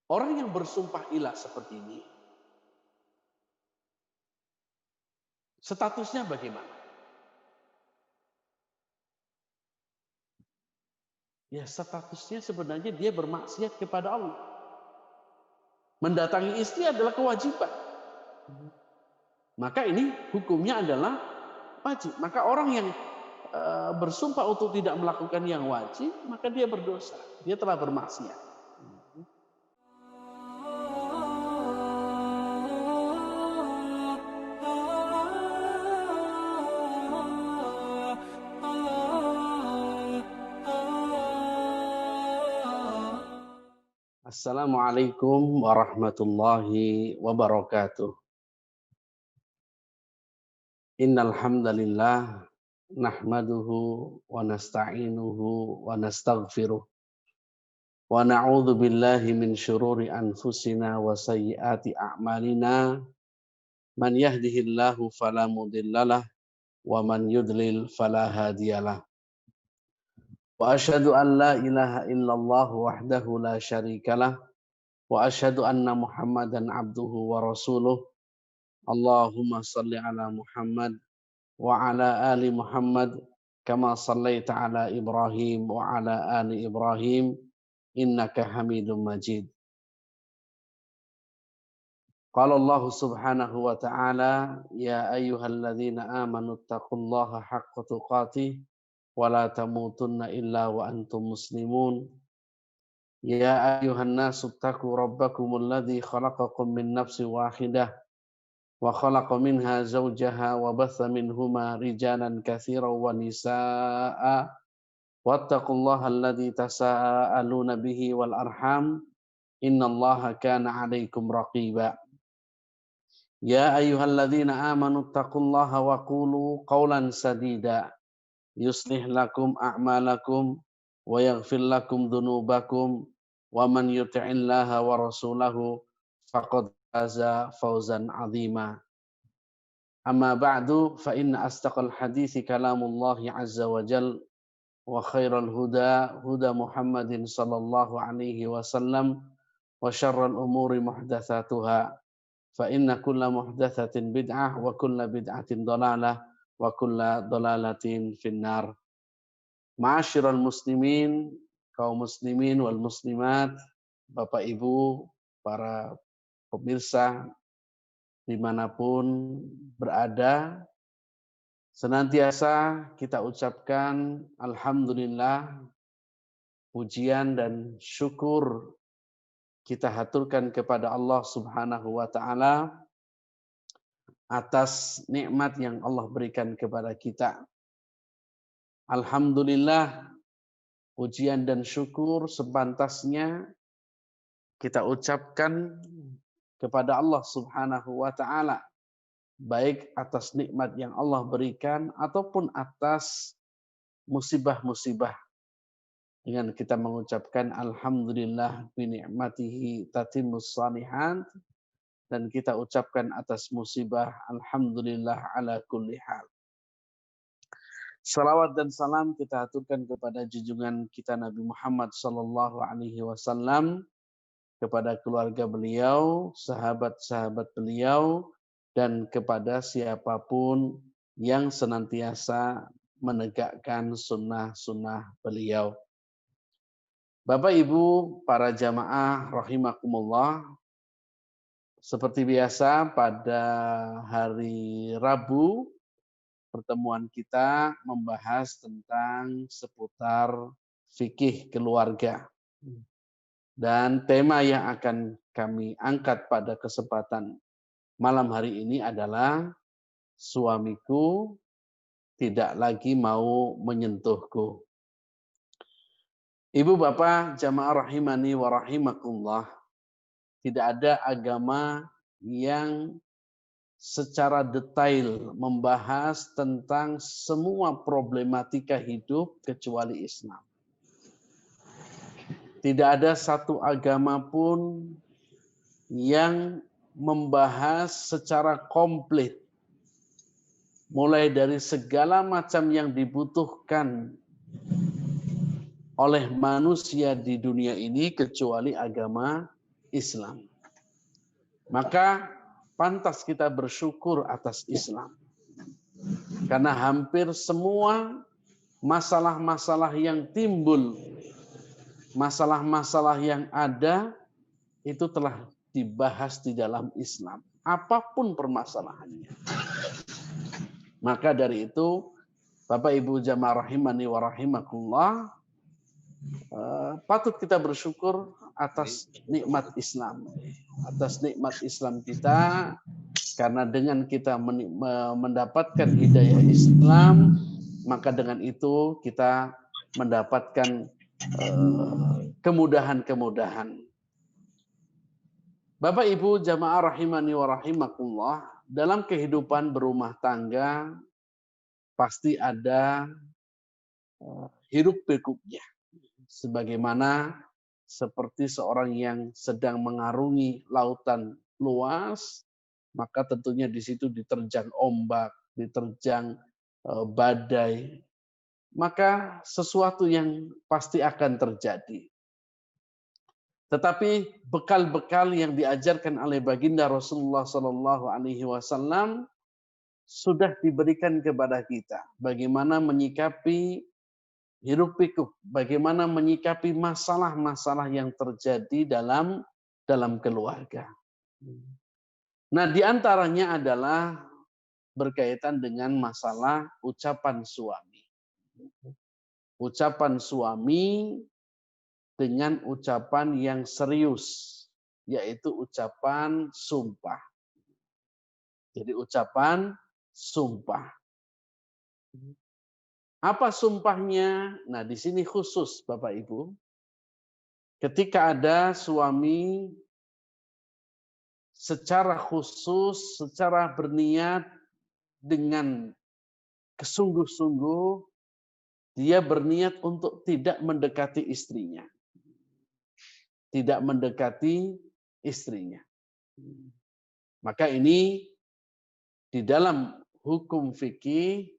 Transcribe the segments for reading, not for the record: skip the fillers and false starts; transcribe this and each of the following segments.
Orang yang bersumpah ilah seperti ini, statusnya bagaimana? Ya statusnya sebenarnya dia bermaksiat kepada Allah. Mendatangi istri adalah kewajiban. Maka ini hukumnya adalah wajib. Maka orang yang bersumpah untuk tidak melakukan yang wajib, maka dia berdosa. Dia telah bermaksiat. Assalamualaikum warahmatullahi wabarakatuh. Innal hamdalillah nahmaduhu wa nasta'inuhu wa nastaghfiruh wa na'udzu billahi min syururi anfusina wa sayyiati a'malina. Man yahdihillahu fala mudhillalah wa man yudlil fala hadiyalah. Wa asyhadu an la ilaha illallah wahdahu la syarikalah wa asyhadu anna Muhammadan abduhu wa rasuluh. Allahumma salli ala Muhammad wa ala ali Muhammad kama sallaita ala Ibrahim wa ala ali Ibrahim innaka Hamidum Majid. Qala Allah subhanahu wa ta'ala ya ayyuhalladzina amanu taqullaha haqqa tuqatih wa la tamutunna illa wa antum muslimun. Ya ayyuhan nasu taqu rabbakumul ladzi khalaqakum min nafsin wahidah wa khalaqa minha zawjaha wa batha minhuma rijalan katsiran wa nisaa'a wattaqullaha alladzi tasaaluna bihi wal arham innallaha kana 'alaikum raqiba. Ya ayyuhalladzina amanu taqullaha wa qulu qawlan sadida yuslih lakum a'malakum wa yaghfir lakum dhunubakum wa man yuti'illaha wa rasulahu faqad faza fawzan 'azima. Amma ba'du fa inna astaqal hadithi kalamullahi azza wa jal wa khairal huda huda Muhammadin sallallahu alaihi wasallam wa syarral umuri muhdatsatuha fa inna kulla muhdatsatin bid'ah wa kulla bid'atin dhalalah wa kulla dhalalatin finnar. Ma'asyiral muslimin, kaum muslimin wal muslimat, Bapak Ibu, para pemirsa dimanapun berada, senantiasa kita ucapkan alhamdulillah, pujian dan syukur kita haturkan kepada Allah Subhanahu wa taala atas nikmat yang Allah berikan kepada kita. Alhamdulillah, pujian dan syukur sepantasnya kita ucapkan kepada Allah Subhanahu wa taala, baik atas nikmat yang Allah berikan ataupun atas musibah-musibah. Dengan kita mengucapkan alhamdulillah bi ni'matihi tatimmus shalihat, dan kita ucapkan atas musibah alhamdulillah ala kulli hal. Salawat dan salam kita aturkan kepada junjungan kita Nabi Muhammad sallallahu alaihi wasallam, kepada keluarga beliau, sahabat-sahabat beliau, dan kepada siapapun yang senantiasa menegakkan sunnah-sunnah beliau. Bapak Ibu para jamaah rahimakumullah, seperti biasa pada hari Rabu pertemuan kita membahas tentang seputar fikih keluarga. Dan tema yang akan kami angkat pada kesempatan malam hari ini adalah suamiku tidak lagi mau menyentuhku. Ibu bapak jamaah rahimani wa rahimakumullah, tidak ada agama yang secara detail membahas tentang semua problematika hidup kecuali Islam. Tidak ada satu agama pun yang membahas secara komplit, mulai dari segala macam yang dibutuhkan oleh manusia di dunia ini, kecuali agama Islam. Maka pantas kita bersyukur atas Islam. Karena hampir semua masalah-masalah yang timbul, masalah-masalah yang ada, itu telah dibahas di dalam Islam. Apapun permasalahannya. Maka dari itu, Bapak Ibu jamaah rahimani wa rahimakumullah, patut kita bersyukur atas nikmat Islam. Atas nikmat Islam kita, karena dengan kita mendapatkan hidayah Islam, maka dengan itu kita mendapatkan kemudahan-kemudahan. Bapak Ibu jamaah rahimani wa rahimakumullah, dalam kehidupan berumah tangga pasti ada hiruk pikuknya. Sebagaimana seperti seorang yang sedang mengarungi lautan luas, maka tentunya di situ diterjang ombak, diterjang badai, maka sesuatu yang pasti akan terjadi. Tetapi bekal-bekal yang diajarkan oleh baginda Rasulullah SAW sudah diberikan kepada kita. Bagaimana menyikapi hiruk pikuk, bagaimana menyikapi masalah-masalah yang terjadi dalam keluarga. Nah, di antaranya adalah berkaitan dengan masalah ucapan suami. Ucapan suami dengan ucapan yang serius, yaitu ucapan sumpah. Jadi ucapan sumpah. Apa sumpahnya? Nah, di sini khusus Bapak Ibu. Ketika ada suami secara khusus, secara berniat dengan kesungguh-sungguh, dia berniat untuk tidak mendekati istrinya. Tidak mendekati istrinya. Maka ini di dalam hukum fikih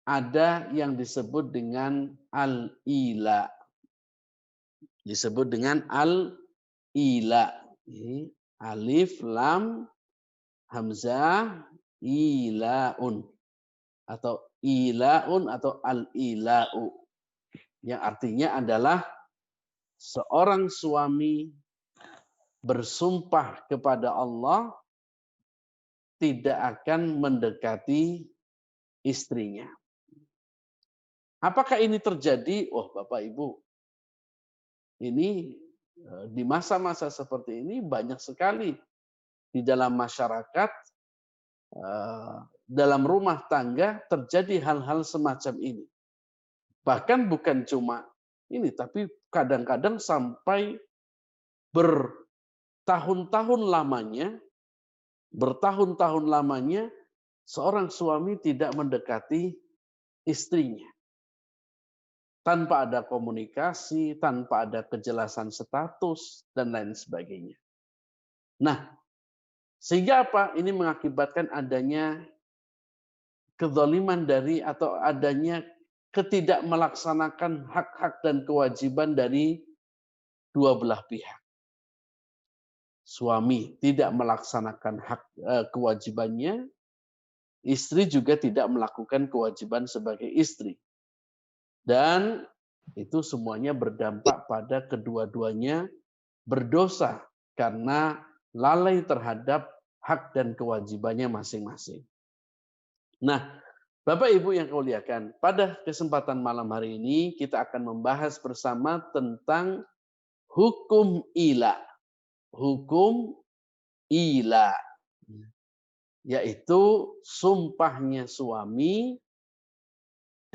ada yang disebut dengan al-ila. Disebut dengan al-ila. Alif, lam, hamzah, ilaun. Atau ilaun atau al-ila'u. Yang artinya adalah seorang suami bersumpah kepada Allah tidak akan mendekati istrinya. Apakah ini terjadi? Oh, Bapak Ibu, ini di masa-masa seperti ini banyak sekali di dalam masyarakat, dalam rumah tangga terjadi hal-hal semacam ini. Bahkan bukan cuma ini, tapi kadang-kadang sampai bertahun-tahun lamanya seorang suami tidak mendekati istrinya. Tanpa ada komunikasi, tanpa ada kejelasan status, dan lain sebagainya. Nah, sehingga apa? Ini mengakibatkan adanya kezaliman dari atau adanya ketidak melaksanakan hak-hak dan kewajiban dari dua belah pihak. Suami tidak melaksanakan hak kewajibannya, istri juga tidak melakukan kewajiban sebagai istri. Dan itu semuanya berdampak pada kedua-duanya berdosa karena lalai terhadap hak dan kewajibannya masing-masing. Nah, Bapak Ibu yang kuliakan, pada kesempatan malam hari ini kita akan membahas bersama tentang hukum ila. Hukum ila, yaitu sumpahnya suami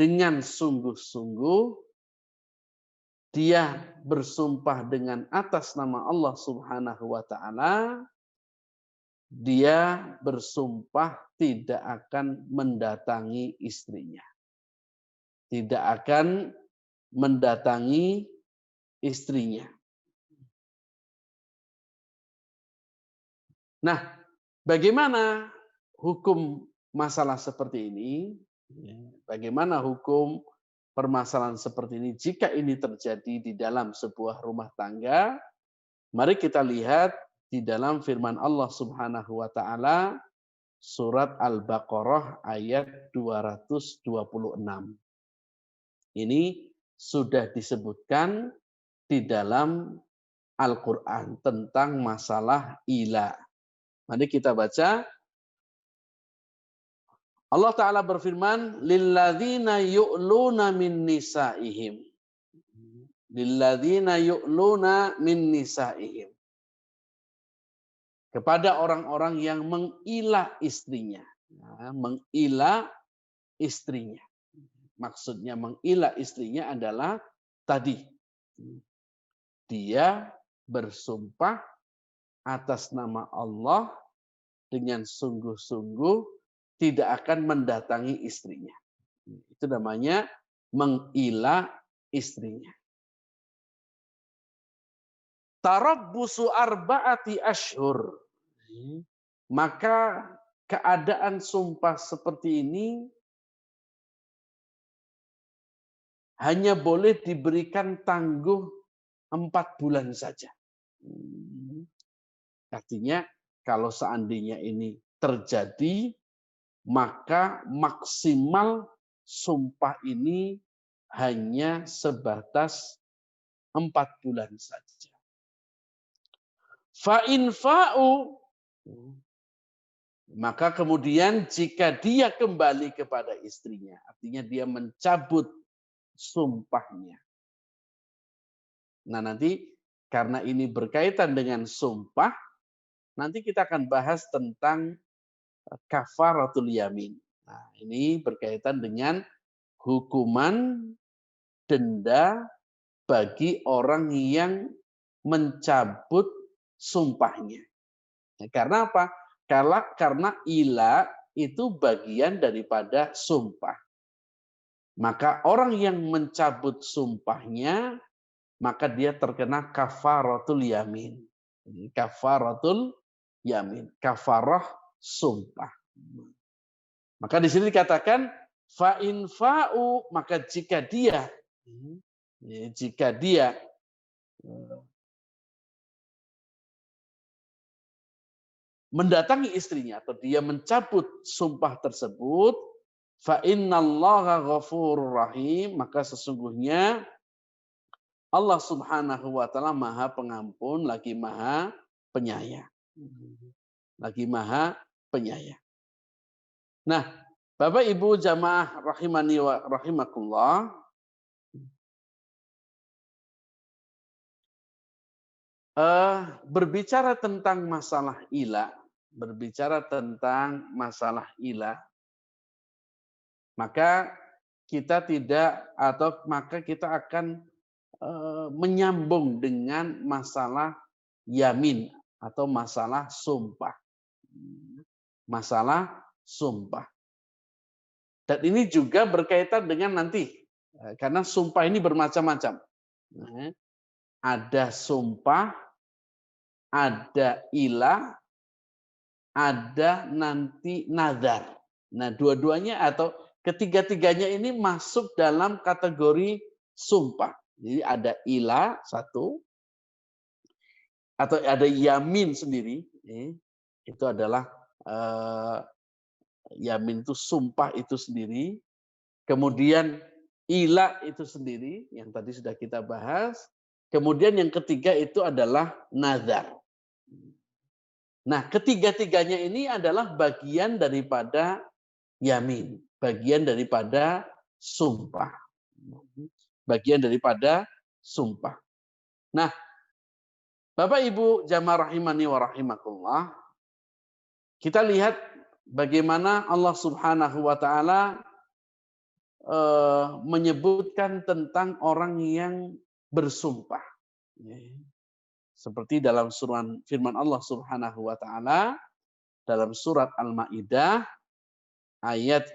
dengan sungguh-sungguh dia bersumpah dengan atas nama Allah Subhanahu wa taala, dia bersumpah tidak akan mendatangi istrinya. Tidak akan mendatangi istrinya. Nah, bagaimana hukum masalah seperti ini? Bagaimana hukum permasalahan seperti ini jika ini terjadi di dalam sebuah rumah tangga? Mari kita lihat di dalam firman Allah Subhanahu wa taala surat Al-Baqarah ayat 226. Ini sudah disebutkan di dalam Al-Qur'an tentang masalah ila. Mari kita baca. Allah Ta'ala berfirman, lilladzina yu'luna min nisaihim. Lilladzina yu'luna min nisaihim. Kepada orang-orang yang mengilah istrinya. Nah, mengilah istrinya. Maksudnya mengilah istrinya adalah tadi. Dia bersumpah atas nama Allah dengan sungguh-sungguh tidak akan mendatangi istrinya. Itu namanya mengilah istrinya. Tarabbusu arba'ati ashhur. Maka keadaan sumpah seperti ini hanya boleh diberikan tangguh 4 bulan saja. Artinya kalau seandainya ini terjadi, maka maksimal sumpah ini hanya sebatas 4 bulan saja. Fa in fa'u, maka kemudian jika dia kembali kepada istrinya, artinya dia mencabut sumpahnya. Nah, nanti karena ini berkaitan dengan sumpah, nanti kita akan bahas tentang kafaratul yamin. Nah, ini berkaitan dengan hukuman denda bagi orang yang mencabut sumpahnya. Karena apa? Karena ila itu bagian daripada sumpah. Maka orang yang mencabut sumpahnya, maka dia terkena kafaratul yamin. Kafaratul yamin, kafarah sumpah. Maka di sini dikatakan fa in fa'u, maka jika dia mendatangi istrinya atau dia mencabut sumpah tersebut, fa innallaha ghafurur rahim, maka sesungguhnya Allah Subhanahu wa taala Maha Pengampun lagi Maha Penyayang. Lagi Maha Penyayang. Nah, Bapak Ibu jamaah rahimani wa rahimakumullah, berbicara tentang masalah ila, maka kita akan menyambung dengan masalah yamin atau masalah sumpah. Masalah sumpah. Dan ini juga berkaitan dengan nanti, karena sumpah ini bermacam-macam. Ada sumpah, ada ilah, ada nanti nazar. Nah, dua-duanya atau ketiga-tiganya ini masuk dalam kategori sumpah. Jadi ada ilah satu, atau ada yamin sendiri. Itu adalah yamin itu sumpah itu sendiri. Kemudian ilah itu sendiri yang tadi sudah kita bahas. Kemudian yang ketiga itu adalah nazar. Nah, ketiga-tiganya ini adalah bagian daripada yamin, bagian daripada sumpah. Bagian daripada sumpah. Nah, Bapak Ibu jamaah rahimani wa rahimakumullah, kita lihat bagaimana Allah Subhanahu wa taala menyebutkan tentang orang yang bersumpah. Seperti dalam firman Allah Subhanahu wa taala dalam surat Al-Maidah ayat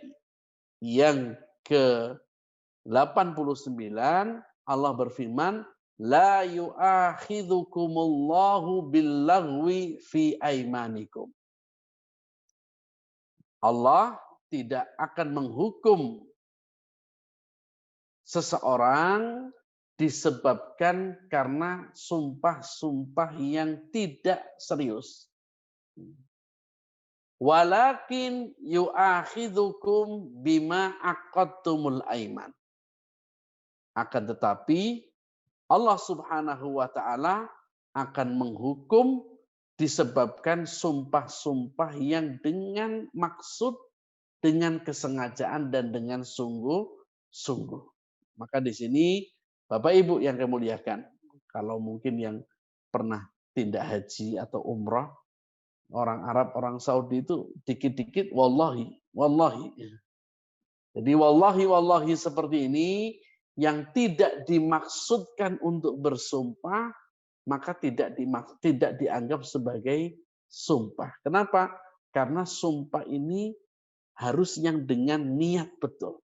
yang ke-89, Allah berfirman, la yu'akhidhukumullahu billaghwi fi aimanikum. Allah tidak akan menghukum seseorang disebabkan karena sumpah-sumpah yang tidak serius. Walakin yu'akhidhukum bima aqadtumul aiman. Akan tetapi Allah Subhanahu wa taala akan menghukum disebabkan sumpah-sumpah yang dengan maksud, dengan kesengajaan dan dengan sungguh-sungguh. Maka di sini Bapak Ibu yang kami muliakan, kalau mungkin yang pernah tindak haji atau umrah, orang Arab, orang Saudi itu dikit-dikit wallahi, wallahi. Jadi wallahi, wallahi seperti ini yang tidak dimaksudkan untuk bersumpah, maka tidak dianggap sebagai sumpah. Kenapa? Karena sumpah ini harus yang dengan niat betul.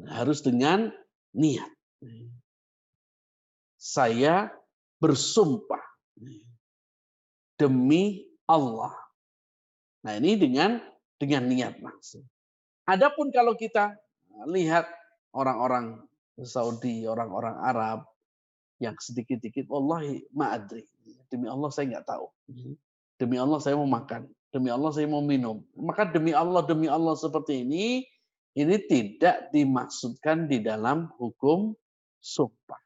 Harus dengan niat. Saya bersumpah demi Allah. Nah, ini dengan niat langsung. Adapun kalau kita lihat orang-orang Saudi, orang-orang Arab yang sedikit-dikit, wallahi ma'adri. Demi Allah saya nggak tahu. Demi Allah saya mau makan. Demi Allah saya mau minum. Maka demi Allah seperti ini tidak dimaksudkan di dalam hukum sumpah.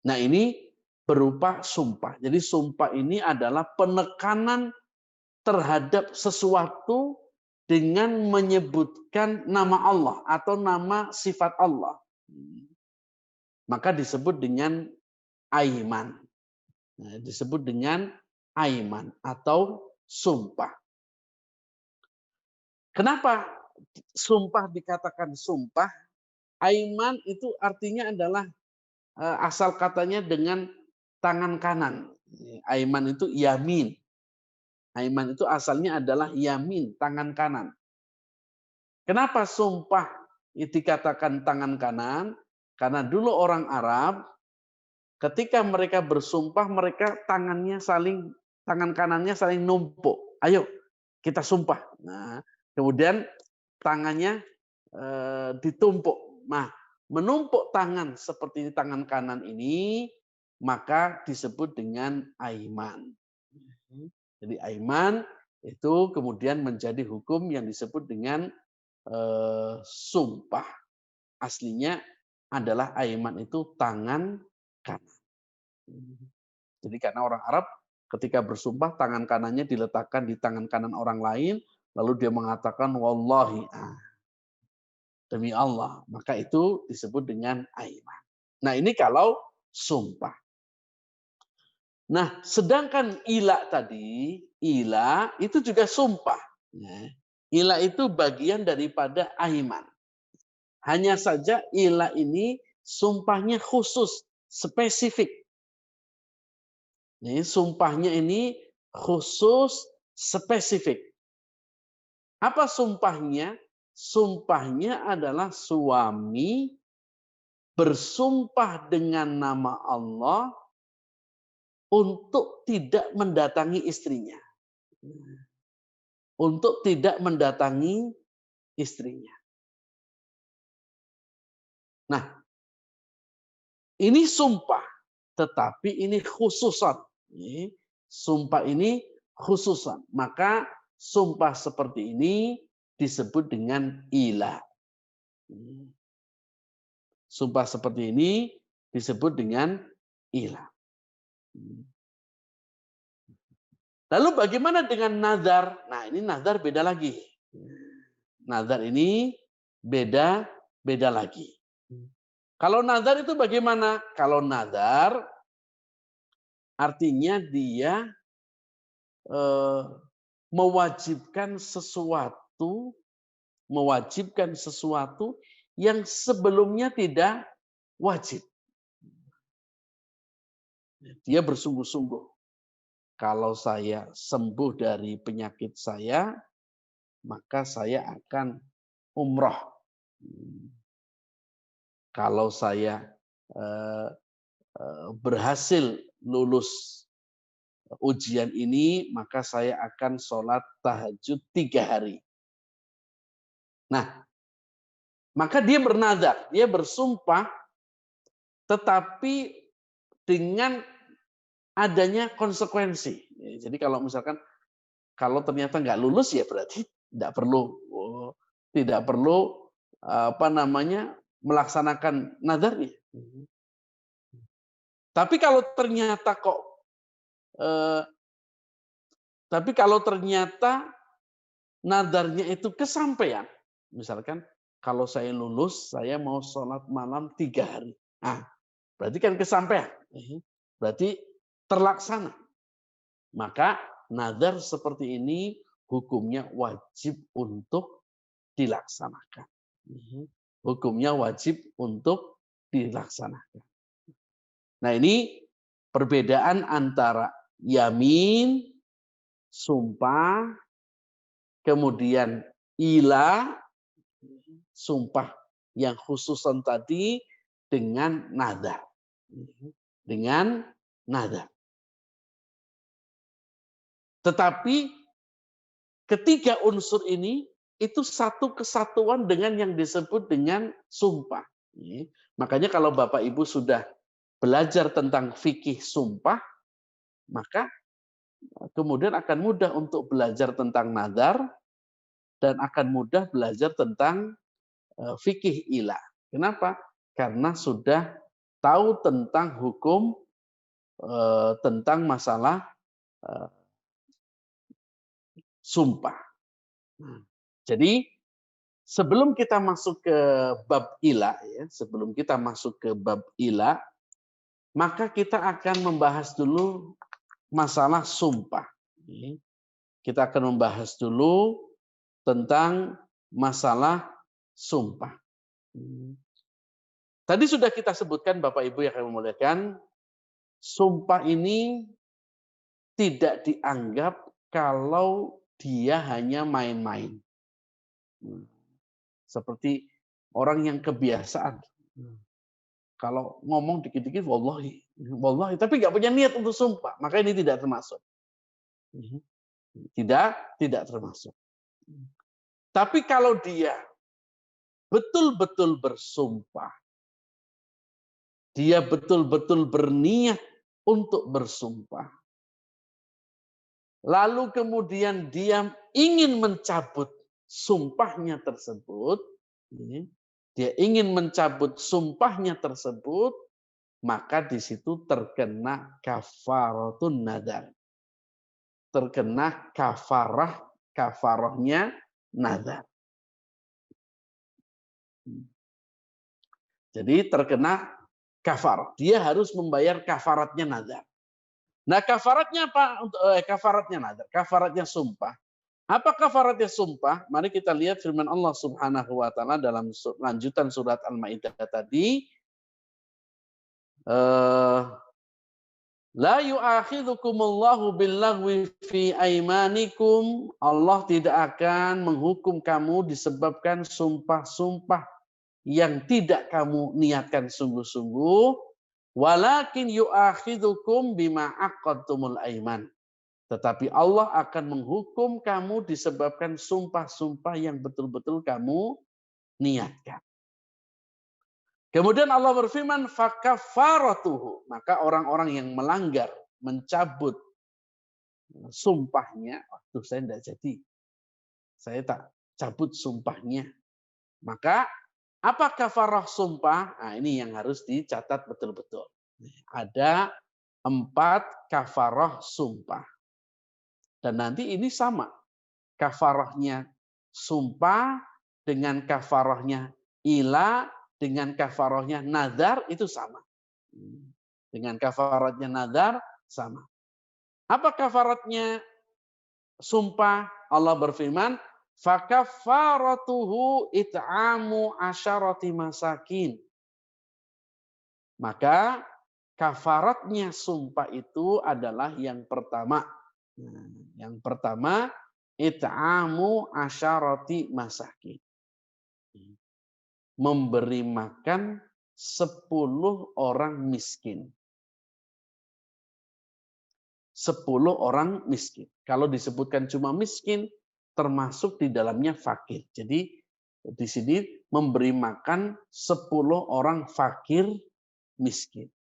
Nah, ini berupa sumpah. Jadi sumpah ini adalah penekanan terhadap sesuatu dengan menyebutkan nama Allah atau nama sifat Allah. Maka disebut dengan aiman. Nah, disebut dengan aiman atau sumpah. Kenapa sumpah dikatakan sumpah? Aiman itu artinya adalah asal katanya dengan tangan kanan. Aiman itu yamin. Aiman itu asalnya adalah yamin, tangan kanan. Kenapa sumpah dikatakan tangan kanan? Karena dulu orang Arab ketika mereka bersumpah, mereka tangan kanannya saling numpuk. Ayo kita sumpah. Nah, kemudian tangannya ditumpuk. Nah, menumpuk tangan seperti tangan kanan ini maka disebut dengan aiman. Jadi aiman itu kemudian menjadi hukum yang disebut dengan sumpah. Aslinya adalah aiman itu tangan kanan. Jadi karena orang Arab ketika bersumpah tangan kanannya diletakkan di tangan kanan orang lain, lalu dia mengatakan wallahi, demi Allah, maka itu disebut dengan aiman. Nah, ini kalau sumpah. Nah, sedangkan ila tadi, ila itu juga sumpah. Ila itu bagian daripada aiman. Hanya saja ila ini sumpahnya khusus, spesifik. Sumpahnya ini khusus, spesifik. Apa sumpahnya? Sumpahnya adalah suami bersumpah dengan nama Allah untuk tidak mendatangi istrinya. Untuk tidak mendatangi istrinya. Nah, ini sumpah, tetapi ini khususan. Sumpah ini khususan. Maka sumpah seperti ini disebut dengan ila. Sumpah seperti ini disebut dengan ila. Lalu bagaimana dengan nazar? Nah, ini nazar beda lagi. Nazar ini beda lagi. Kalau nazar itu bagaimana? Kalau nazar artinya dia mewajibkan sesuatu yang sebelumnya tidak wajib. Dia bersungguh-sungguh. Kalau saya sembuh dari penyakit saya, maka saya akan umroh. Kalau saya berhasil lulus ujian ini, maka saya akan sholat tahajud 3 hari. Nah, Maka dia bernazar, dia bersumpah, tetapi dengan adanya konsekuensi. Jadi kalau misalkan kalau ternyata nggak lulus ya berarti tidak perlu apa namanya melaksanakan nadarnya. Tapi kalau ternyata kok eh, tapi kalau ternyata nadarnya itu kesampaian, misalkan kalau saya lulus saya mau sholat malam 3 hari. Nah, berarti kan kesampaian. Berarti terlaksana. Maka nadar seperti ini hukumnya wajib untuk dilaksanakan. Hukumnya wajib untuk dilaksanakan. Nah, ini perbedaan antara yamin, sumpah, kemudian ila, sumpah yang khususan tadi, dengan nadar. Dengan nadar. Tetapi ketiga unsur ini itu satu kesatuan dengan yang disebut dengan sumpah. Makanya kalau Bapak Ibu sudah belajar tentang fikih sumpah, maka kemudian akan mudah untuk belajar tentang nadar dan akan mudah belajar tentang fikih ilah. Kenapa? Karena sudah tahu tentang hukum tentang masalah sumpah. Jadi sebelum kita masuk ke bab ilah, sebelum kita masuk ke bab ilah, maka kita akan membahas dulu masalah sumpah. Kita akan membahas dulu tentang masalah sumpah. Tadi sudah kita sebutkan Bapak Ibu yang kami muliakan, sumpah ini tidak dianggap kalau dia hanya main-main. Seperti orang yang kebiasaan. Kalau ngomong dikit-dikit, wallahi, wallahi, tapi nggak punya niat untuk sumpah, maka ini tidak termasuk. Tidak termasuk. Tapi kalau dia betul-betul bersumpah, dia betul-betul berniat untuk bersumpah, lalu kemudian dia ingin mencabut sumpahnya tersebut, dia ingin mencabut sumpahnya tersebut, maka di situ terkena kafaratun nadar. Terkena kafarahnya nadar. Jadi terkena kafarah. Dia harus membayar kafaratnya nadar. Nah, kafaratnya apa? Kafaratnya nadar. Kafaratnya sumpah. Apa kafaratnya sumpah? Mari kita lihat firman Allah Subhanahu wa taala dalam lanjutan surat Al-Maidah tadi. La yu'akhidhukumullahu billaghwi fi aimanikum. Allah tidak akan menghukum kamu disebabkan sumpah-sumpah yang tidak kamu niatkan sungguh-sungguh. Walakin yu'akhidhukum bima aqadtumul aiman. Tetapi Allah akan menghukum kamu disebabkan sumpah-sumpah yang betul-betul kamu niatkan. Kemudian Allah berfirman, fakafaratuhu. Maka orang-orang yang melanggar, mencabut sumpahnya, waktu saya tidak jadi. Saya tak cabut sumpahnya. Maka apa kafarah sumpah? Nah, ini yang harus dicatat betul-betul. Ada 4 kafarah sumpah. Dan nanti ini sama. Kafarahnya sumpah dengan kafarahnya ila dengan kafarahnya nadar itu sama. Dengan kafaratnya nadar sama. Apa kafaratnya sumpah? Allah berfirman, "Fakaffaratuhu it'amu asyarati masakin." Maka kafaratnya sumpah itu adalah yang pertama. Yang pertama, it'amu asyarati masakin. Memberi makan 10 orang miskin. 10 orang miskin. Kalau disebutkan cuma miskin, termasuk di dalamnya fakir. Jadi di sini memberi makan 10 orang fakir miskin.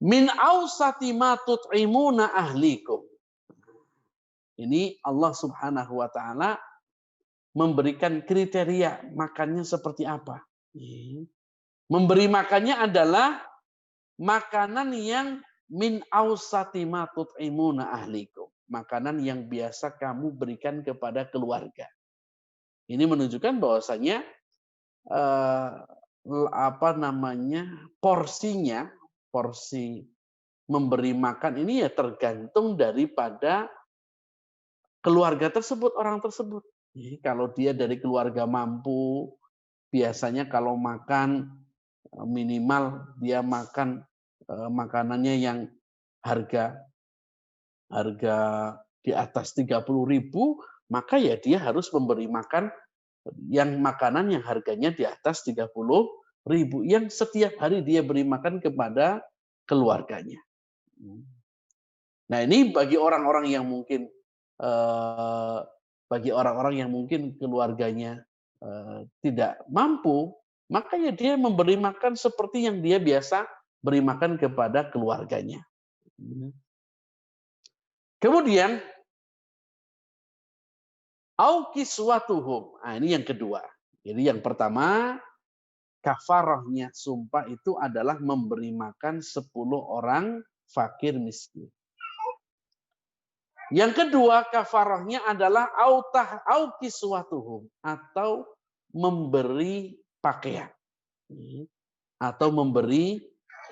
Min awsati ma tut'imuna ahlikum. Ini Allah Subhanahu wa taala memberikan kriteria makannya seperti apa. Memberi makannya adalah makanan yang min awsati ma tut'imuna ahlikum. Makanan yang biasa kamu berikan kepada keluarga. Ini menunjukkan bahwasanya porsi memberi makan ini ya tergantung daripada keluarga tersebut, orang tersebut. Jadi, kalau dia dari keluarga mampu, biasanya kalau makan minimal dia makan makanannya yang harga di atas 30.000, maka ya dia harus memberi makan yang makanan yang harganya di atas 30.000 yang setiap hari dia beri makan kepada keluarganya. Nah, ini bagi orang-orang yang mungkin keluarganya tidak mampu, maka ya dia memberi makan seperti yang dia biasa beri makan kepada keluarganya. Kemudian au kiswatuhum. Nah, ini yang kedua. Jadi yang pertama, kafarahnya sumpah itu adalah memberi makan 10 orang fakir miskin. Yang kedua, kafarahnya adalah au kiswatuhum, atau memberi pakaian. Atau memberi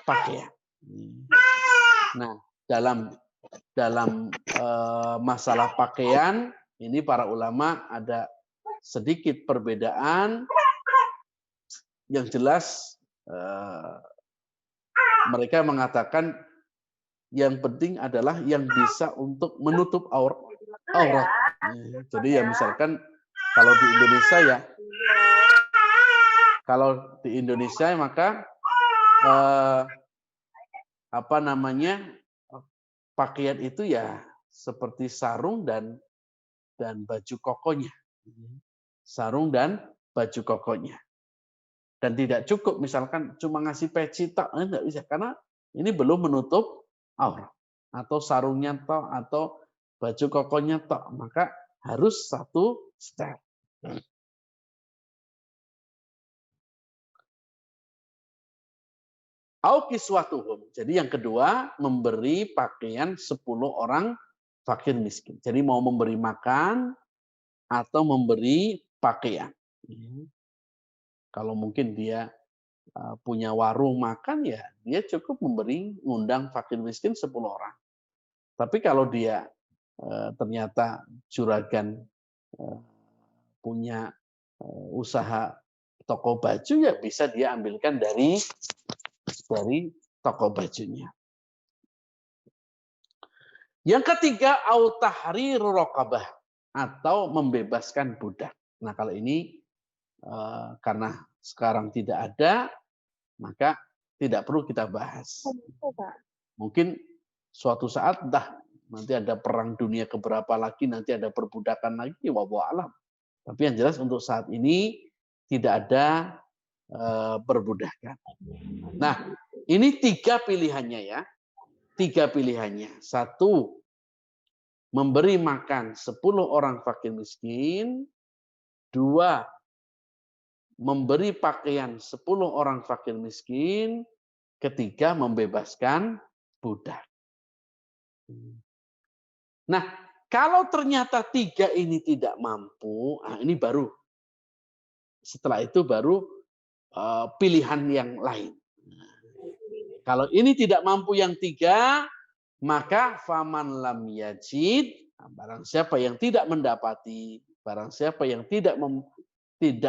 pakaian. Nah, dalam masalah pakaian ini para ulama ada sedikit perbedaan. Yang jelas mereka mengatakan yang penting adalah yang bisa untuk menutup aurat. Jadi ya misalkan kalau di Indonesia maka pakaian itu ya seperti sarung dan baju kokonya. Sarung dan baju kokonya. Dan tidak cukup misalkan cuma ngasih peci tok, enggak bisa, karena ini belum menutup aurat. Atau sarungnya tok atau baju kokonya tok, maka harus satu setel. Au kiswatuhum. Jadi yang kedua, memberi pakaian 10 orang fakir miskin. Jadi mau memberi makan atau memberi pakaian. Kalau mungkin dia punya warung makan, ya dia cukup ngundang fakir miskin 10 orang. Tapi kalau dia ternyata juragan punya usaha toko baju, ya bisa dia ambilkan dari toko bajunya. Yang ketiga, au tahriru raqabah, atau membebaskan budak. Nah, kalau ini karena sekarang tidak ada, maka tidak perlu kita bahas. Mungkin suatu saat nanti ada perang dunia keberapa lagi, nanti ada perbudakan lagi, wallahu alam. Tapi yang jelas untuk saat ini tidak ada perbudakan. Nah, ini 3 pilihannya ya. 3 pilihannya. 1, memberi makan 10 orang fakir miskin. 2, memberi pakaian 10 orang fakir miskin. 3, membebaskan budak. Nah, kalau ternyata 3 ini tidak mampu, ini baru. Setelah itu baru pilihan yang lain. Kalau ini tidak mampu yang 3, maka faman lam yajid, barang siapa yang tidak mendapati, barang siapa yang tidak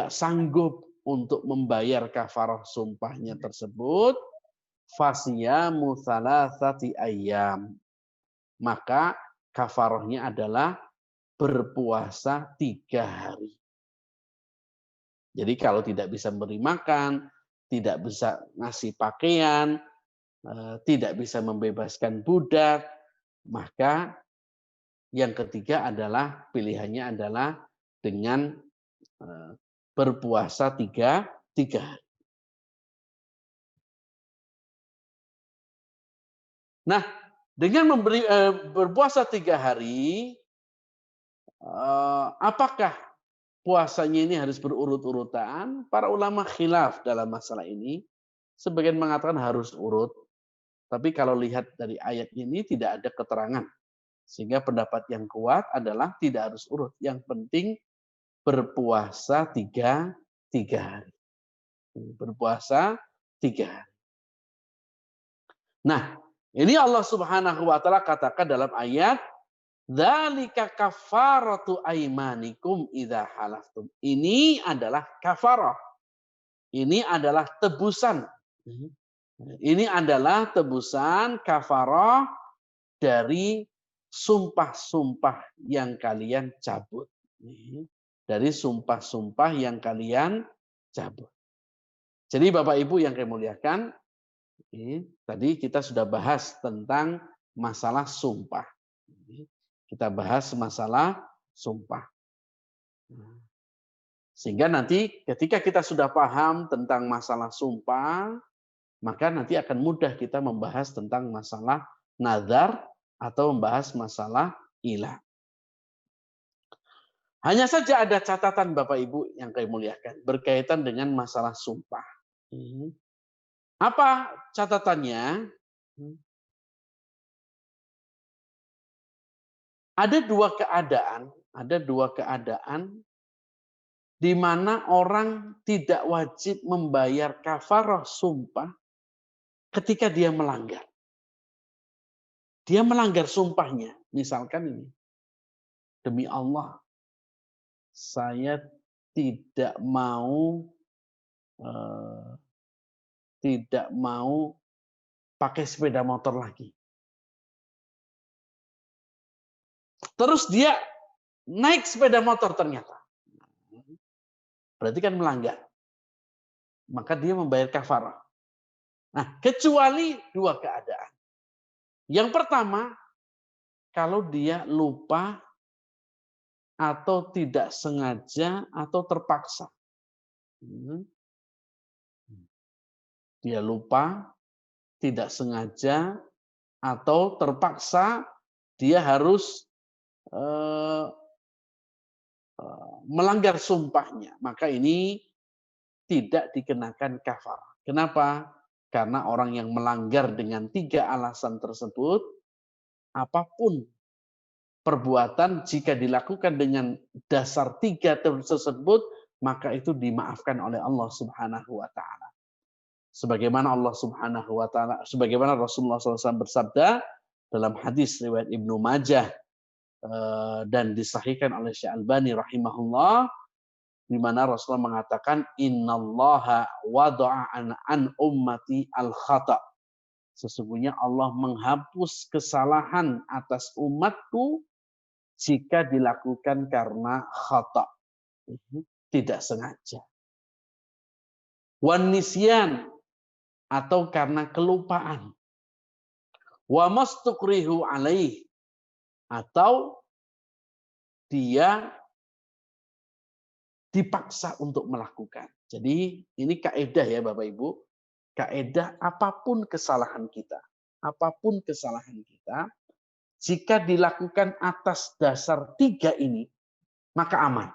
sanggup untuk membayar kafarah sumpahnya tersebut, fasiyamu thalathati ayyam. Maka kafarahnya adalah berpuasa 3 hari. Jadi kalau tidak bisa memberi makan, tidak bisa ngasih pakaian, tidak bisa membebaskan budak, maka yang ketiga adalah pilihannya adalah dengan berpuasa tiga hari. Nah, dengan berpuasa 3 hari, apakah puasanya ini harus berurut-urutan? Para ulama khilaf dalam masalah ini. Sebagian mengatakan harus urut, tapi kalau lihat dari ayat ini tidak ada keterangan. Sehingga pendapat yang kuat adalah tidak harus urut. Yang penting berpuasa tiga hari. Berpuasa 3 hari. Nah, ini Allah Subhanahu wa taala katakan dalam ayat, "Dzalika kafaratu aimanikum idza halaftum." Ini adalah kafarah. Ini adalah tebusan. Ini adalah tebusan kafarah dari sumpah-sumpah yang kalian cabut. Dari sumpah-sumpah yang kalian cabut. Jadi Bapak Ibu yang kami muliakan, tadi kita sudah bahas tentang masalah sumpah. Kita bahas masalah sumpah. Sehingga nanti ketika kita sudah paham tentang masalah sumpah, maka nanti akan mudah kita membahas tentang masalah nazar atau membahas masalah ilah. Hanya saja ada catatan Bapak Ibu yang kami muliakan berkaitan dengan masalah sumpah. Apa catatannya? Ada dua keadaan di mana orang tidak wajib membayar kafarah sumpah ketika dia melanggar. Dia melanggar sumpahnya. Misalkan ini, demi Allah, saya tidak mau pakai sepeda motor lagi. Terus dia naik sepeda motor ternyata. Berarti kan melanggar. Maka dia membayar kafarah. Nah, kecuali dua keadaan. Yang pertama, kalau dia lupa atau tidak sengaja atau terpaksa. Dia lupa, tidak sengaja, atau terpaksa dia harus melanggar sumpahnya. Maka ini tidak dikenakan kafarah. Kenapa? Karena orang yang melanggar dengan 3 alasan tersebut, apapun perbuatan jika dilakukan dengan dasar 3 tersebut, maka itu dimaafkan oleh Allah Subhanahu wa taala. Sebagaimana Allah Subhanahu wa taala, sebagaimana Rasulullah SAW bersabda dalam hadis riwayat Ibnu Majah dan disahihkan oleh Syekh Albani rahimahullah, di mana Rasulullah mengatakan innallaha wada'a an ummati al-khata'. Sesungguhnya Allah menghapus kesalahan atas umatku jika dilakukan karena khata', tidak sengaja. Wan nisyan, atau karena kelupaan. Wa mastukrihu alaih, atau dia dipaksa untuk melakukan. Jadi ini kaidah ya Bapak Ibu. Kaidah apapun kesalahan kita, jika dilakukan atas dasar 3 ini, maka aman.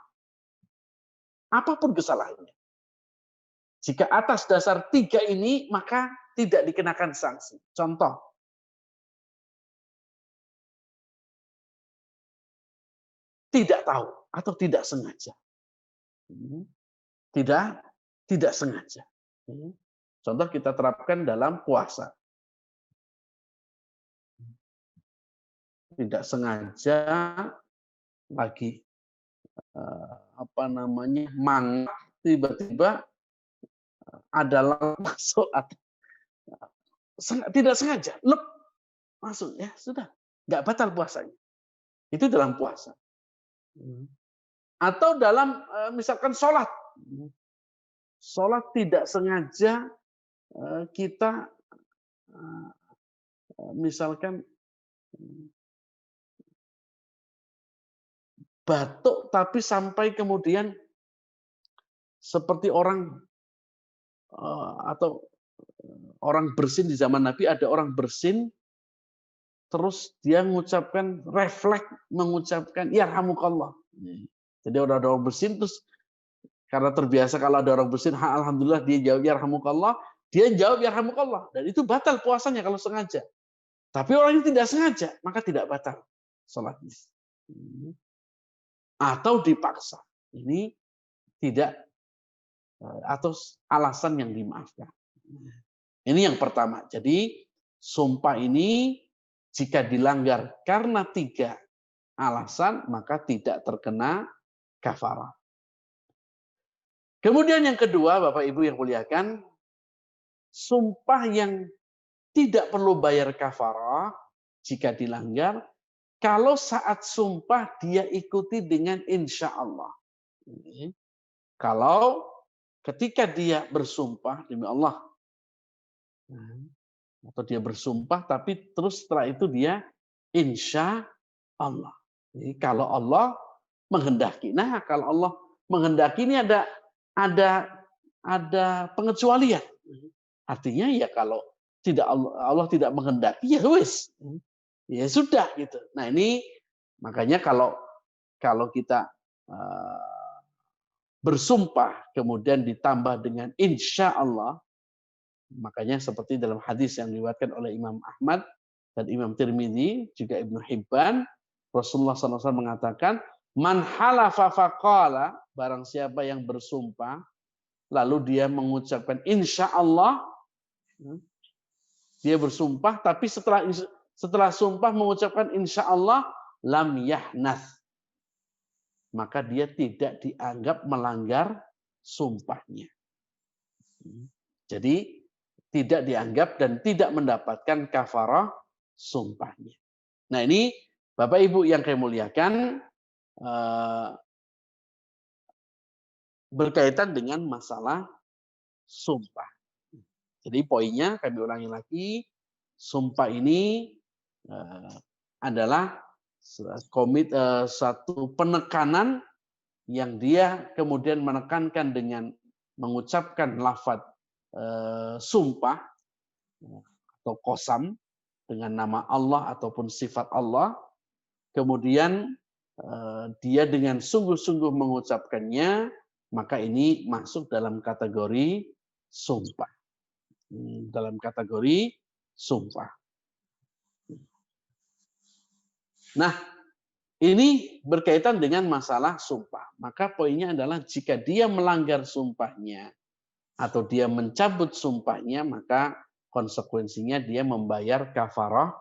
Apapun kesalahannya. Jika atas dasar 3 ini, maka tidak dikenakan sanksi. Contoh, tidak tahu atau tidak sengaja. Tidak sengaja. Contoh kita terapkan dalam puasa. Tidak sengaja lagi mangap, tiba-tiba adalah masuk atau tidak sengaja masuk, ya sudah, nggak batal puasanya. Itu dalam puasa. Atau dalam misalkan sholat tidak sengaja kita misalkan batuk tapi sampai kemudian seperti orang atau orang bersin di zaman Nabi, ada orang bersin terus dia mengucapkan refleks mengucapkan yarhamukallah. Jadi ada orang bersin terus karena terbiasa kalau ada orang bersin, alhamdulillah dia jawab yarhamukallah, dia jawab yarhamukallah dan itu batal puasanya kalau sengaja. Tapi orang yang tidak sengaja maka tidak batal salatnya. Atau dipaksa. Ini tidak atau alasan yang dimaafkan. Ini yang pertama. Jadi sumpah ini jika dilanggar karena 3 alasan maka tidak terkena kafarah. Kemudian yang kedua, Bapak Ibu yang muliakan, sumpah yang tidak perlu bayar kafarah jika dilanggar kalau saat sumpah dia ikuti dengan insya Allah. Kalau ketika dia bersumpah demi Allah, atau dia bersumpah tapi terus setelah itu dia insya Allah. Jadi kalau Allah menghendaki, nah kalau Allah menghendaki ini ada pengecualian. Artinya ya kalau tidak Allah tidak menghendaki ya wis, ya sudah gitu. Nah ini makanya kalau kita bersumpah kemudian ditambah dengan insya Allah, makanya seperti dalam hadis yang diriwayatkan oleh Imam Ahmad dan Imam Tirmidzi juga Ibnu Hibban, Rasulullah SAW mengatakan, man halafa faqala, barang siapa yang bersumpah lalu dia mengucapkan insya Allah, dia bersumpah tapi setelah sumpah mengucapkan insya Allah, lam yahnath, maka dia tidak dianggap melanggar sumpahnya. Jadi tidak dianggap dan tidak mendapatkan kafarah sumpahnya. Nah ini Bapak Ibu yang kami muliakan, berkaitan dengan masalah sumpah. Jadi poinnya kami ulangi lagi, sumpah ini adalah satu penekanan yang dia kemudian menekankan dengan mengucapkan lafaz sumpah atau qasam dengan nama Allah ataupun sifat Allah, kemudian dia dengan sungguh-sungguh mengucapkannya, maka ini masuk dalam kategori sumpah. Dalam kategori sumpah. Nah, ini berkaitan dengan masalah sumpah. Maka poinnya adalah jika dia melanggar sumpahnya atau dia mencabut sumpahnya, maka konsekuensinya dia membayar kafarah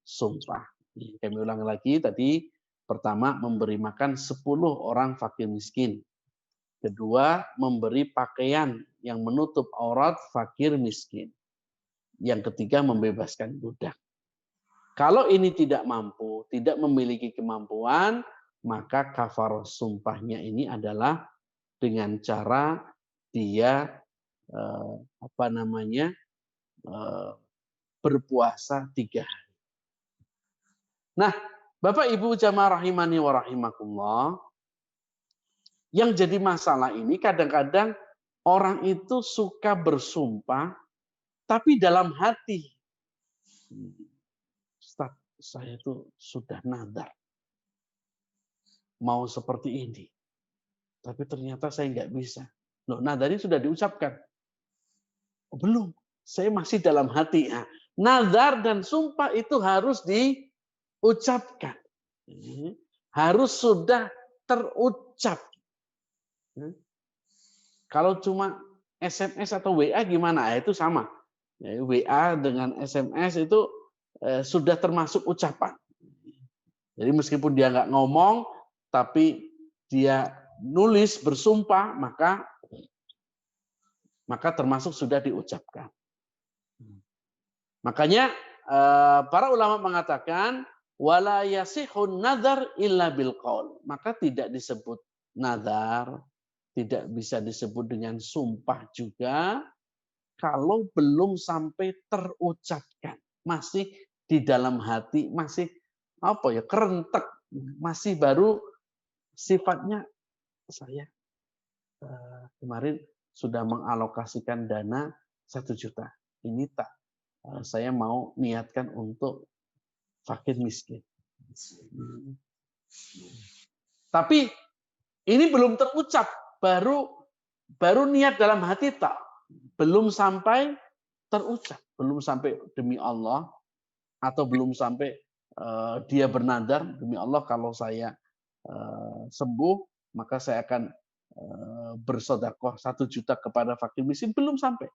sumpah. Kami ulang lagi tadi, pertama memberi makan 10 orang fakir miskin. Kedua, memberi pakaian yang menutup aurat fakir miskin. Yang ketiga, membebaskan budak. Kalau ini tidak mampu, tidak memiliki kemampuan, maka kafarah sumpahnya ini adalah dengan cara dia berpuasa 3 hari. Nah, Bapak Ibu jamaah rahimani wa rahimakumullah, yang jadi masalah ini kadang-kadang orang itu suka bersumpah, tapi dalam hati, Ustaz, saya itu sudah nadar mau seperti ini, tapi ternyata saya nggak bisa. Loh, nadarnya sudah diucapkan? Oh, belum, saya masih dalam hati. Nah, nadar dan sumpah itu harus diucapkan, harus sudah terucap. Kalau cuma SMS atau WA gimana? Itu sama. WA dengan SMS itu sudah termasuk ucapan. Jadi meskipun dia nggak ngomong, tapi dia nulis bersumpah, maka termasuk sudah diucapkan. Makanya para ulama mengatakan wala yasihun nadar illa bil qaul. Maka tidak disebut nadar, tidak bisa disebut dengan sumpah juga kalau belum sampai terucapkan. Masih di dalam hati, masih kerentek, masih baru sifatnya saya kemarin sudah mengalokasikan dana 1 juta. Ini tak, saya mau niatkan untuk fakir miskin. Tapi ini belum terucap, baru niat dalam hati tak, belum sampai terucap, belum sampai demi Allah, atau belum sampai dia bernadar demi Allah kalau saya sembuh maka saya akan bersedekah 1 juta kepada fakir miskin, belum sampai.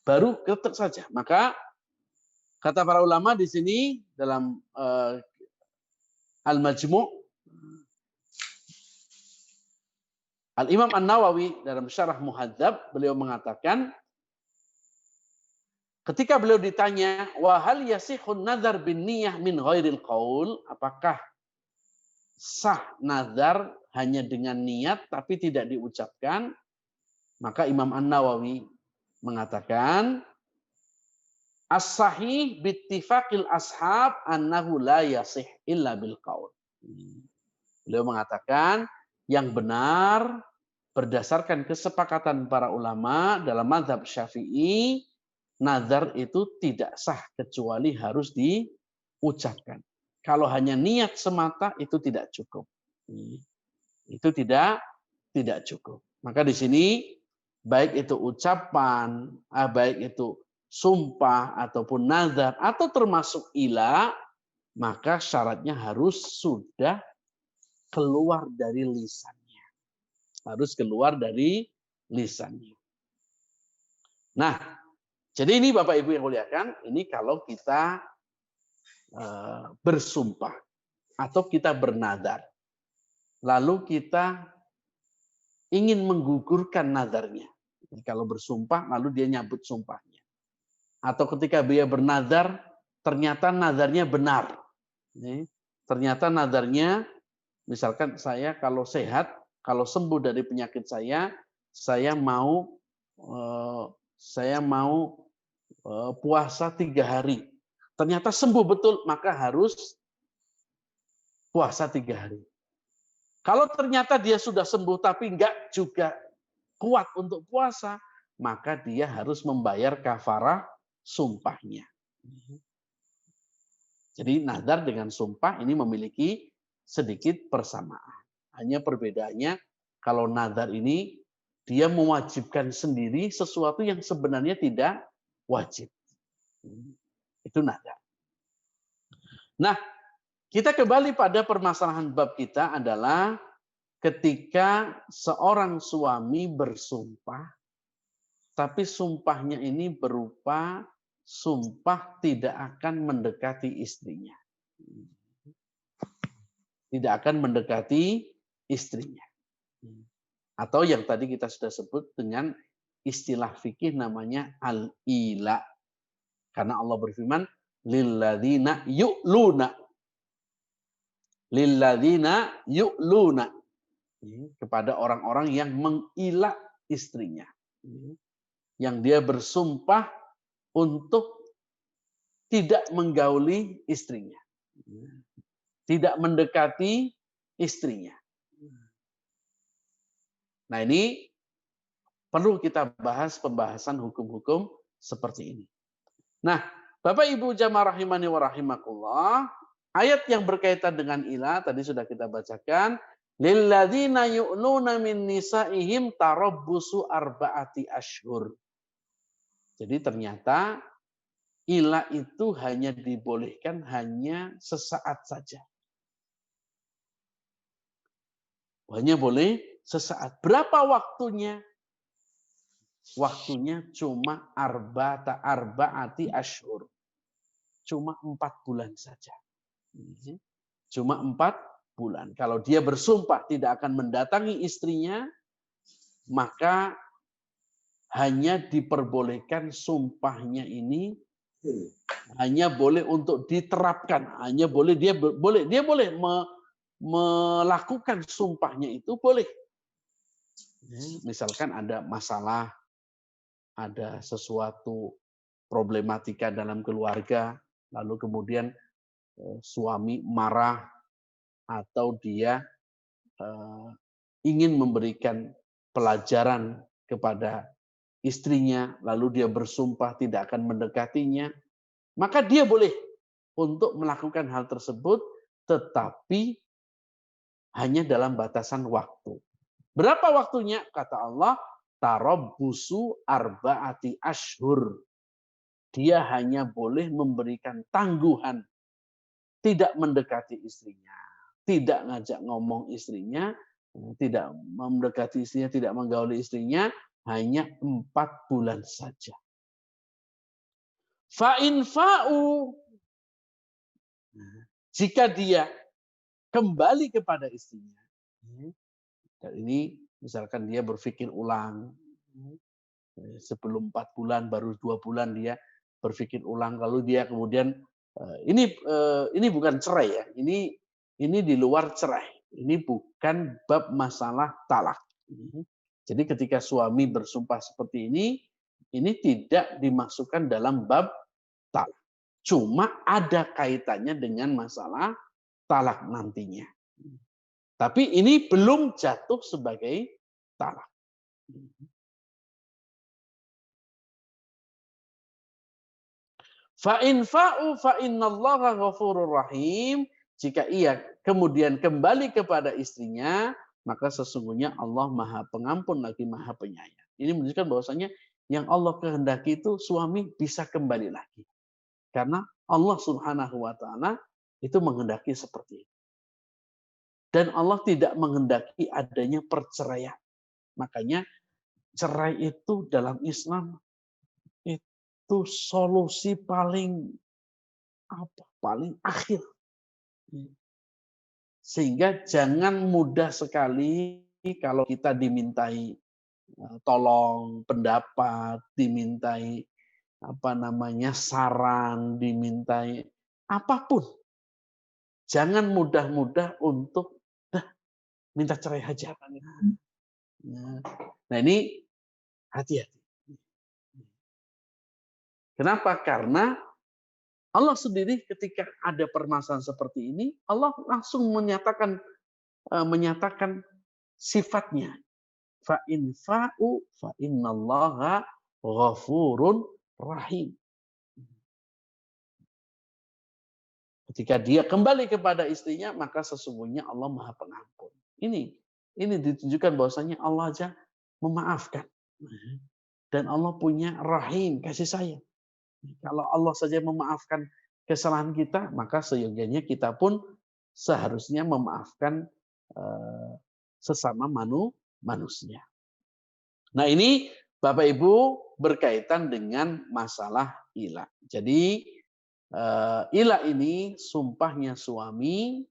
Baru ketek saja. Maka kata para ulama di sini dalam Al-Majmu', Al-Imam An-Nawawi dalam Syarah Muhadzab, beliau mengatakan, ketika beliau ditanya, wa hal yasihun nazar bin niyah min ghairil qaul, apakah sah nazar hanya dengan niat tapi tidak diucapkan? Maka Imam An-Nawawi mengatakan, as-sahih bittifaqil ashab annahu la yasih illa bil qaul. Beliau mengatakan yang benar berdasarkan kesepakatan para ulama dalam mazhab Syafi'i, nazar itu tidak sah kecuali harus diucapkan. Kalau hanya niat semata itu tidak cukup. Itu tidak cukup. Maka di sini baik itu ucapan, baik itu sumpah ataupun nazar atau termasuk ila, maka syaratnya harus sudah keluar dari lisannya. Harus keluar dari lisannya. Nah, jadi ini Bapak Ibu yang muliakan, ini kalau kita bersumpah atau kita bernazar. Lalu kita ingin menggugurkan nazarnya. Jadi kalau bersumpah lalu dia nyabut sumpahnya. Atau ketika dia bernazar ternyata nazarnya benar. Ternyata nazarnya, misalkan saya kalau sehat, kalau sembuh dari penyakit saya mau puasa 3 hari. Ternyata sembuh betul, maka harus puasa 3 hari. Kalau ternyata dia sudah sembuh tapi enggak juga kuat untuk puasa, maka dia harus membayar kafarah sumpahnya. Jadi nazar dengan sumpah ini memiliki sedikit persamaan. Hanya perbedaannya kalau nazar ini dia mewajibkan sendiri sesuatu yang sebenarnya tidak wajib. Itu nazar. Nah, kita kembali pada permasalahan bab kita adalah ketika seorang suami bersumpah, tapi sumpahnya ini berupa sumpah tidak akan mendekati istrinya. Tidak akan mendekati istrinya. Atau yang tadi kita sudah sebut dengan istilah fikih namanya al-ila. Karena Allah berfirman, lilladzina yu'luna. Lilladzina yu'luna. Kepada orang-orang yang mengilah istrinya. Yang dia bersumpah untuk tidak menggauli istrinya. Tidak mendekati istrinya. Nah ini perlu kita bahas pembahasan hukum-hukum seperti ini. Nah, Bapak Ibu jamaah rahimani wa rahimakumullah, ayat yang berkaitan dengan ilah tadi sudah kita bacakan, lilladzina yu'luna min nisaihim tarabbusu arba'ati ashhur. Jadi ternyata ilah itu hanya dibolehkan hanya sesaat saja. Hanya boleh sesaat. Berapa waktunya? Waktunya cuma arba'ati ashhur. Cuma 4 bulan saja. Cuma 4 bulan. Kalau dia bersumpah tidak akan mendatangi istrinya, maka hanya diperbolehkan sumpahnya ini hanya boleh untuk diterapkan. Hanya boleh dia boleh melakukan sumpahnya itu boleh. Misalkan ada masalah, ada sesuatu problematika dalam keluarga, lalu kemudian suami marah atau dia ingin memberikan pelajaran kepada istrinya, lalu dia bersumpah tidak akan mendekatinya, maka dia boleh untuk melakukan hal tersebut, tetapi hanya dalam batasan waktu. Berapa waktunya? Kata Allah, tarabbusu arba'ati ashhur. Dia hanya boleh memberikan tangguhan, tidak mendekati istrinya, tidak ngajak ngomong istrinya, tidak mendekati istrinya, tidak menggauli istrinya, hanya 4 bulan saja. Fa'in fa'u, jika dia kembali kepada istrinya, dan ini misalkan dia berpikir ulang, sebelum 4 bulan, baru 2 bulan dia berpikir ulang, lalu dia kemudian, ini bukan cerai ya, ini di luar cerai, ini bukan bab masalah talak. Jadi ketika suami bersumpah seperti ini tidak dimasukkan dalam bab talak. Cuma ada kaitannya dengan masalah talak nantinya. Tapi ini belum jatuh sebagai talak. Fa in fa'u fa innallaha ghafurur rahim. Jika ia kemudian kembali kepada istrinya, maka sesungguhnya Allah Maha Pengampun lagi Maha Penyayang. Ini menunjukkan bahwasanya yang Allah kehendaki itu suami bisa kembali lagi. Karena Allah Subhanahu wa taala itu menghendaki seperti itu. Dan Allah tidak menghendaki adanya perceraian. Makanya cerai itu dalam Islam itu solusi paling akhir. Sehingga jangan mudah sekali kalau kita dimintai tolong pendapat, dimintai saran, dimintai apapun. Jangan mudah-mudah untuk minta cerai aja. Nah ini hati-hati. Kenapa? Karena Allah sendiri ketika ada permasalahan seperti ini, Allah langsung menyatakan sifatnya. Fa in fa'u fa innallaha ghafurun rahim. Ketika dia kembali kepada istrinya, maka sesungguhnya Allah Maha Pengampun. Ini ditunjukkan bahwasanya Allah aja memaafkan. Dan Allah punya rahim, kasih sayang. Kalau Allah saja memaafkan kesalahan kita, maka seyogianya kita pun seharusnya memaafkan sesama manusia. Nah ini Bapak Ibu berkaitan dengan masalah ila. Jadi ila ini sumpahnya suami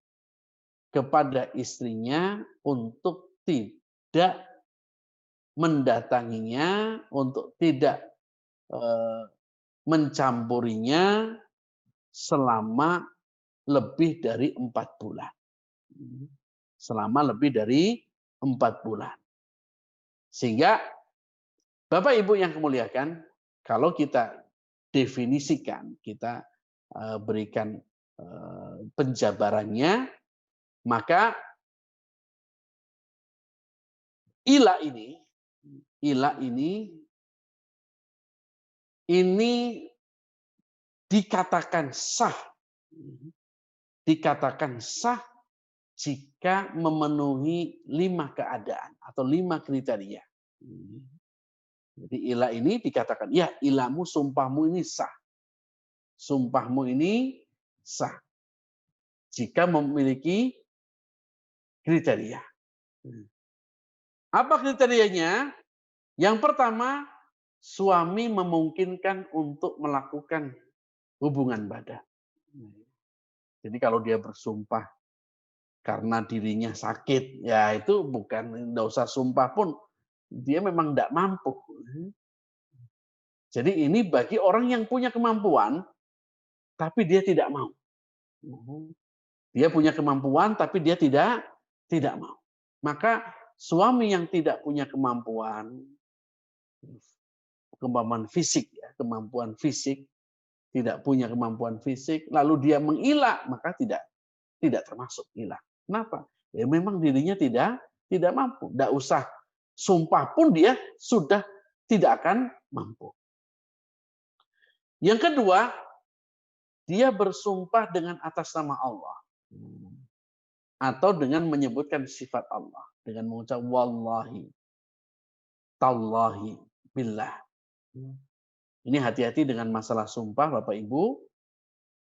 kepada istrinya untuk tidak mendatanginya, untuk tidak mencampurinya selama lebih dari 4 bulan. Selama lebih dari 4 bulan. Sehingga Bapak Ibu yang kemuliakan, kalau kita definisikan, kita berikan penjabarannya, maka ila ini dikatakan sah jika memenuhi 5 keadaan atau 5 kriteria. Jadi ila ini dikatakan, ya ilamu, sumpahmu ini sah. Sumpahmu ini sah jika memiliki kriteria. Apa kriterianya? Yang pertama, suami memungkinkan untuk melakukan hubungan badan. Jadi kalau dia bersumpah karena dirinya sakit, ya itu bukan, enggak usah sumpah pun, dia memang tidak mampu. Jadi ini bagi orang yang punya kemampuan, tapi dia tidak mau. Dia punya kemampuan, tapi dia tidak mau. Maka suami yang tidak punya kemampuan fisik, kemampuan fisik, tidak punya kemampuan fisik, lalu dia mengilah, maka tidak termasuk ilah. Kenapa? Ya memang dirinya tidak Tidak mampu. Tidak usah sumpah pun dia sudah tidak akan mampu. Yang kedua, dia bersumpah dengan atas nama Allah. Atau dengan menyebutkan sifat Allah. Dengan mengucap wallahi, tallahi, billah. Ini hati-hati dengan masalah sumpah Bapak Ibu.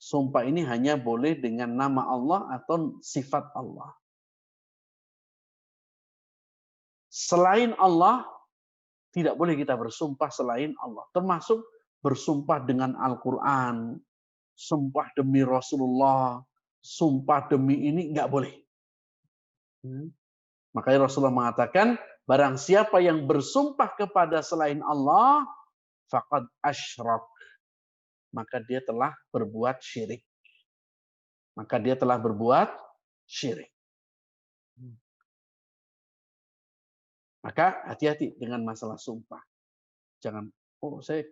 Sumpah ini hanya boleh dengan nama Allah atau sifat Allah. Selain Allah, tidak boleh kita bersumpah selain Allah. Termasuk bersumpah dengan Al-Quran, sumpah demi Rasulullah, sumpah demi ini, nggak boleh. Makanya Rasulullah mengatakan, barang siapa yang bersumpah kepada selain Allah, faqad asyrak. Maka dia telah berbuat syirik. Maka dia telah berbuat syirik. Maka hati-hati dengan masalah sumpah. Jangan,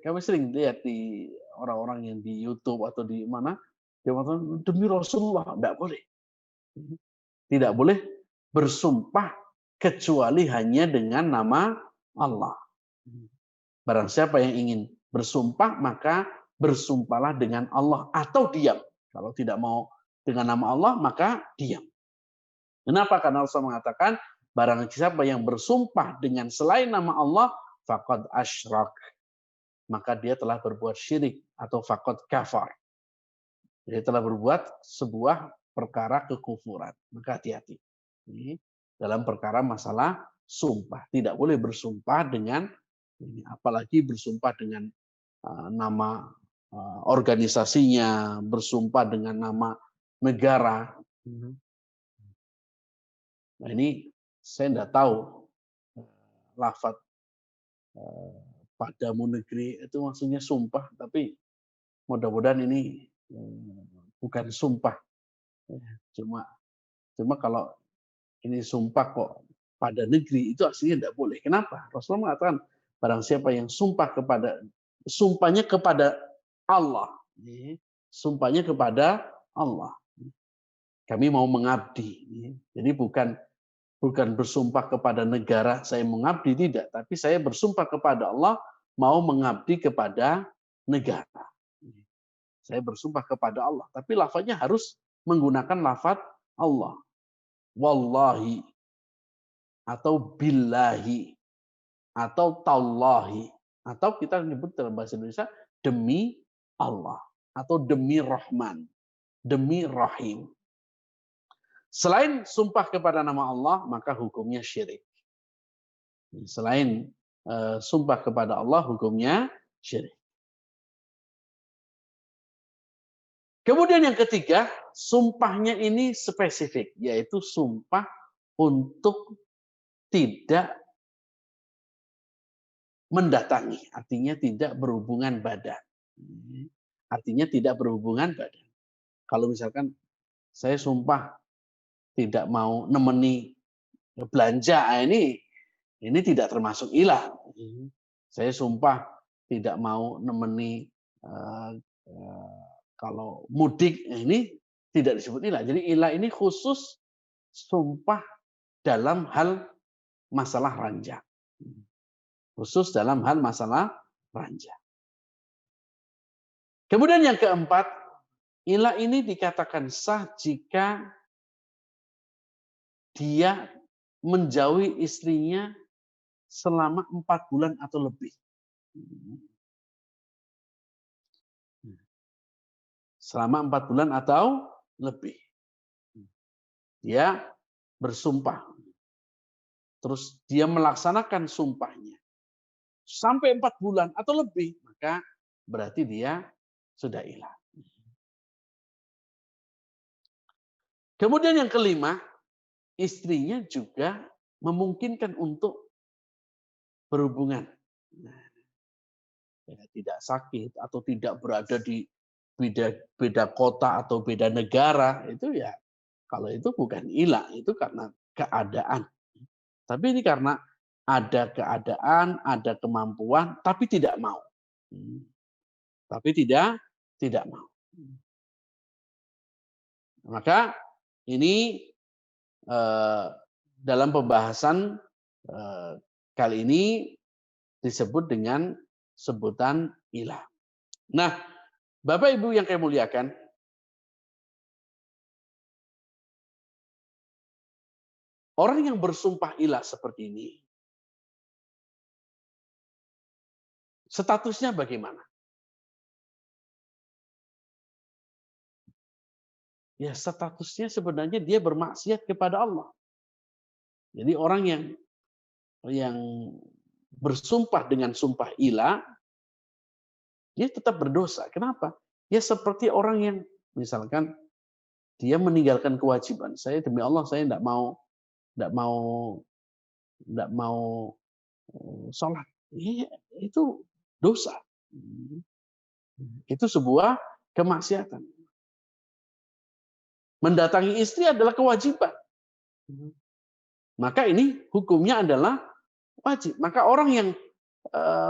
kami sering lihat di orang-orang yang di YouTube atau di mana, dia mengatakan demi Rasulullah, tidak boleh. Tidak boleh bersumpah kecuali hanya dengan nama Allah. Barang siapa yang ingin bersumpah, maka bersumpahlah dengan Allah atau diam. Kalau tidak mau dengan nama Allah, maka diam. Kenapa? Karena Allah mengatakan, barang siapa yang bersumpah dengan selain nama Allah, faqad asyrak. Maka dia telah berbuat syirik atau faqad kafar. Dia telah berbuat sebuah perkara kekufuran. Maka hati-hati. Ini dalam perkara masalah sumpah. Tidak boleh bersumpah dengan ini, apalagi bersumpah dengan nama organisasinya, bersumpah dengan nama negara. Nah ini saya tidak tahu lafaz padamu negeri itu maksudnya sumpah, tapi mudah-mudahan ini bukan sumpah. Cuma kalau ini sumpah kok pada negeri itu aslinya tidak boleh. Kenapa? Rasulullah mengatakan barang siapa yang sumpahnya kepada Allah. Sumpahnya kepada Allah. Kami mau mengabdi. Jadi bukan bersumpah kepada negara saya mengabdi, tidak. Tapi saya bersumpah kepada Allah mau mengabdi kepada negara. Saya bersumpah kepada Allah. Tapi lafaznya harus menggunakan lafaz Allah. Wallahi. Atau billahi. Atau tallahi. Atau kita menyebut dalam bahasa Indonesia demi Allah. Atau demi Rahman. Demi Rahim. Selain sumpah kepada nama Allah, maka hukumnya syirik. Selain sumpah kepada Allah, hukumnya syirik. Kemudian yang ketiga, sumpahnya ini spesifik, yaitu sumpah untuk tidak mendatangi, artinya tidak berhubungan badan. Artinya tidak berhubungan badan. Kalau misalkan saya sumpah tidak mau nemeni belanja, ini tidak termasuk ilah. Saya sumpah tidak mau nemeni kalau mudik, ini tidak disebut ilah. Jadi ilah ini khusus sumpah dalam hal masalah ranjang. Khusus dalam hal masalah ranjang. Kemudian yang keempat, ilah ini dikatakan sah jika dia menjauhi istrinya selama 4 bulan atau lebih. Selama 4 bulan atau lebih. Dia bersumpah. Terus dia melaksanakan sumpahnya. Sampai 4 bulan atau lebih. Maka berarti dia sudah ilah. Kemudian yang kelima, istrinya juga memungkinkan untuk berhubungan. Tidak sakit atau tidak berada di beda kota atau beda negara, itu ya kalau itu bukan ilah, itu karena keadaan. Tapi ini karena ada keadaan, ada kemampuan, tapi tidak mau. Tapi tidak mau. Maka ini dalam pembahasan kali ini disebut dengan sebutan ilah. Nah, Bapak Ibu yang saya muliakan, orang yang bersumpah ilah seperti ini, statusnya bagaimana? Ya, statusnya sebenarnya dia bermaksiat kepada Allah. Jadi orang yang bersumpah dengan sumpah ilah, dia tetap berdosa. Kenapa? Ya seperti orang yang misalkan dia meninggalkan kewajiban. Saya demi Allah saya tidak mau tidak mau sholat. Iya, itu dosa. Itu sebuah kemaksiatan. Mendatangi istri adalah kewajiban. Maka ini hukumnya adalah wajib. Maka orang yang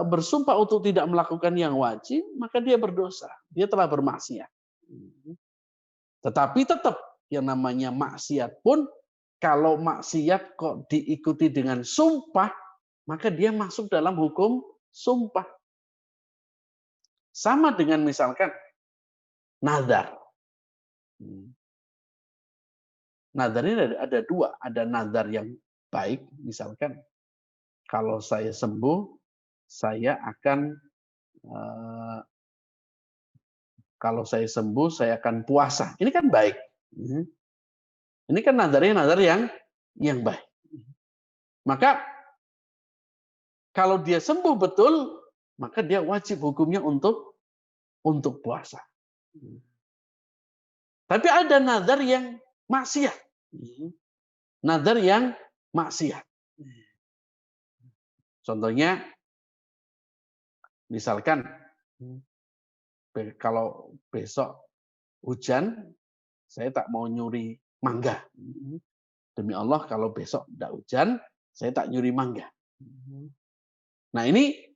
bersumpah untuk tidak melakukan yang wajib, maka dia berdosa. Dia telah bermaksiat. Tetapi tetap yang namanya maksiat pun, kalau maksiat kok diikuti dengan sumpah, maka dia masuk dalam hukum sumpah. Sama dengan misalkan nazar. Nazar ini ada dua. Ada nazar yang baik, misalkan kalau saya sembuh, saya akan puasa. Ini kan baik. Ini kan nazar yang baik. Maka kalau dia sembuh betul, maka dia wajib hukumnya untuk puasa. Tapi ada nazar yang maksiat. Nazar yang maksiat. Contohnya, misalkan kalau besok hujan, saya tak mau nyuri mangga. Demi Allah kalau besok tidak hujan, saya tak nyuri mangga. Nah ini,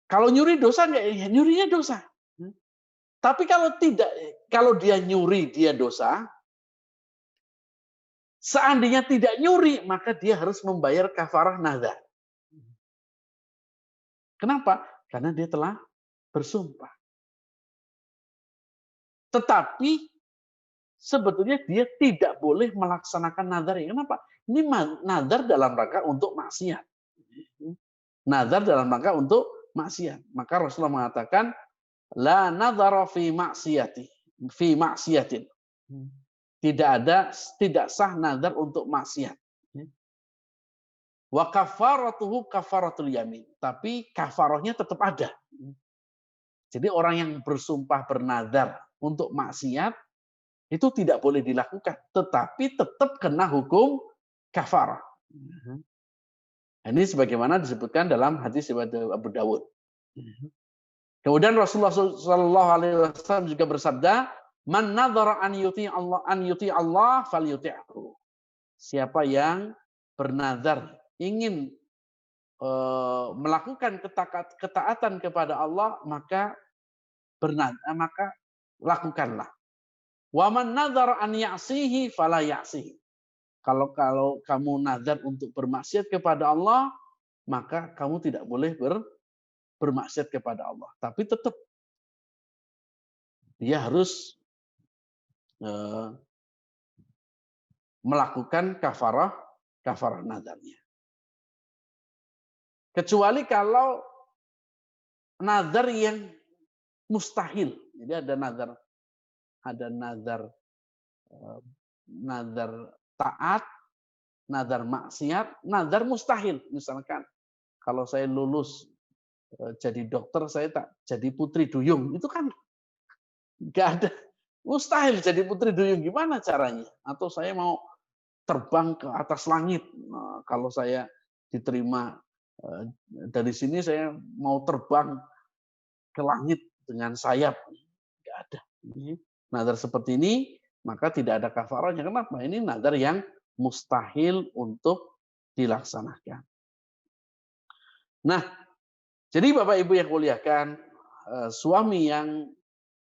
kalau nyuri dosa nggak? Ya, nyurinya dosa. Tapi kalau dia nyuri, dia dosa. Seandainya tidak nyuri, maka dia harus membayar kafarah nazar. Kenapa? Karena dia telah bersumpah. Tetapi sebetulnya dia tidak boleh melaksanakan nazar. Kenapa? Ini nazar dalam rangka untuk maksiat. Nazar dalam rangka untuk maksiat. Maka Rasulullah mengatakan, la nazara fi maksiatin. Tidak sah nazar untuk maksiat. Wa kafaratuhu kafaratul yamin. Tapi kafarahnya tetap ada. Jadi orang yang bersumpah bernazar untuk maksiat itu tidak boleh dilakukan, tetapi tetap kena hukum kafarah. Ini sebagaimana disebutkan dalam hadis riwayat Abu Dawud. Kemudian Rasulullah SAW juga bersabda, "Man nadzara an yuti Allah falyuti'hu." Siapa yang bernazar ingin melakukan ketaatan kepada Allah, maka lakukanlah. Wa man nadzara an ya'sihi fala ya'sihi. Kalau kamu nazar untuk bermaksiat kepada Allah, maka kamu tidak boleh bermaksiat kepada Allah. Tapi tetap dia harus melakukan kafarah nazarnya. Kecuali kalau nazar yang mustahil. Jadi ada nazar taat, nazar maksiat, nazar mustahil. Misalkan kalau saya lulus jadi dokter, saya tak jadi putri duyung. Itu kan nggak ada. Mustahil jadi putri duyung. Gimana caranya? Atau saya mau terbang ke atas langit. Nah, kalau saya diterima dari sini, saya mau terbang ke langit dengan sayap. Nggak ada. Nazar seperti ini, maka tidak ada kafarahnya. Kenapa? Ini nazar yang mustahil untuk dilaksanakan. Nah, jadi Bapak Ibu yang muliakan, suami yang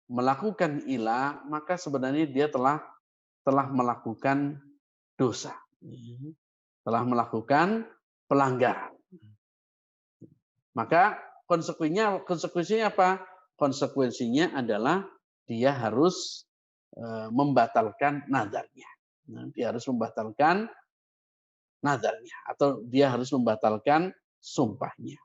melakukan ilah, maka sebenarnya dia telah melakukan dosa. Telah melakukan pelanggaran. Maka konsekuensinya apa? Konsekuensinya adalah dia harus membatalkan nadarnya. Dia harus membatalkan nadarnya atau dia harus membatalkan sumpahnya.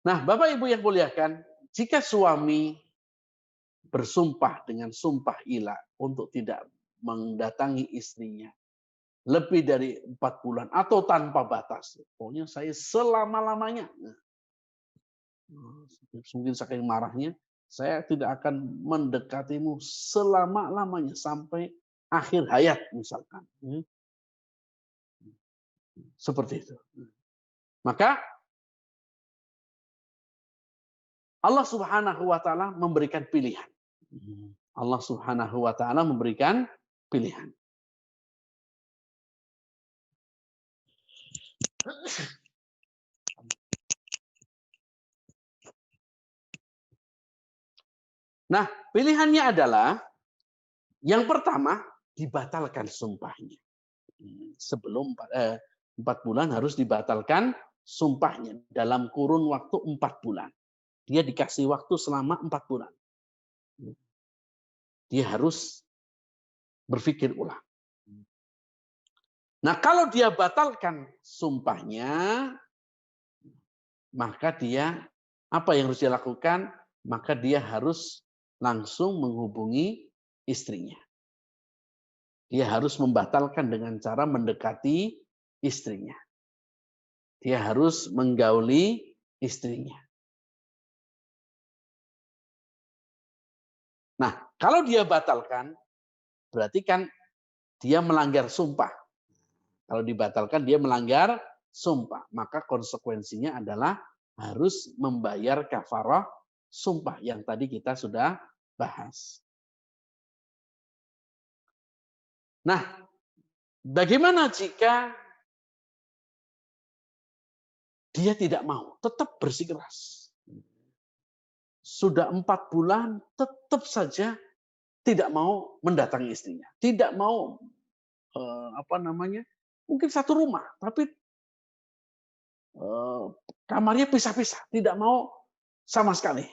Nah, Bapak Ibu yang muliakan, jika suami bersumpah dengan sumpah ilah untuk tidak mendatangi istrinya lebih dari 4 bulan atau tanpa batas, pokoknya saya selama-lamanya. Mungkin saking marahnya, saya tidak akan mendekatimu selama-lamanya sampai akhir hayat misalkan. Seperti itu. Maka Allah Subhanahu wa taala memberikan pilihan. Allah Subhanahu wa taala memberikan pilihan. Nah, pilihannya adalah yang pertama dibatalkan sumpahnya. Sebelum 4 bulan harus dibatalkan sumpahnya dalam kurun waktu 4 bulan. Dia dikasih waktu selama 4 bulan. Dia harus berpikir ulang. Nah, kalau dia batalkan sumpahnya, maka dia apa yang harus dia lakukan? Maka dia harus langsung menghubungi istrinya. Dia harus membatalkan dengan cara mendekati istrinya. Dia harus menggauli istrinya. Nah, kalau dia batalkan, berarti kan dia melanggar sumpah. Kalau dibatalkan, dia melanggar sumpah. Maka konsekuensinya adalah harus membayar kafarah sumpah yang tadi kita sudah bahas. Nah, bagaimana jika dia tidak mau, tetap bersikeras? Sudah 4 bulan, tetap saja tidak mau mendatangi istrinya, tidak mau mungkin satu rumah, tapi kamarnya pisah-pisah, tidak mau sama sekali,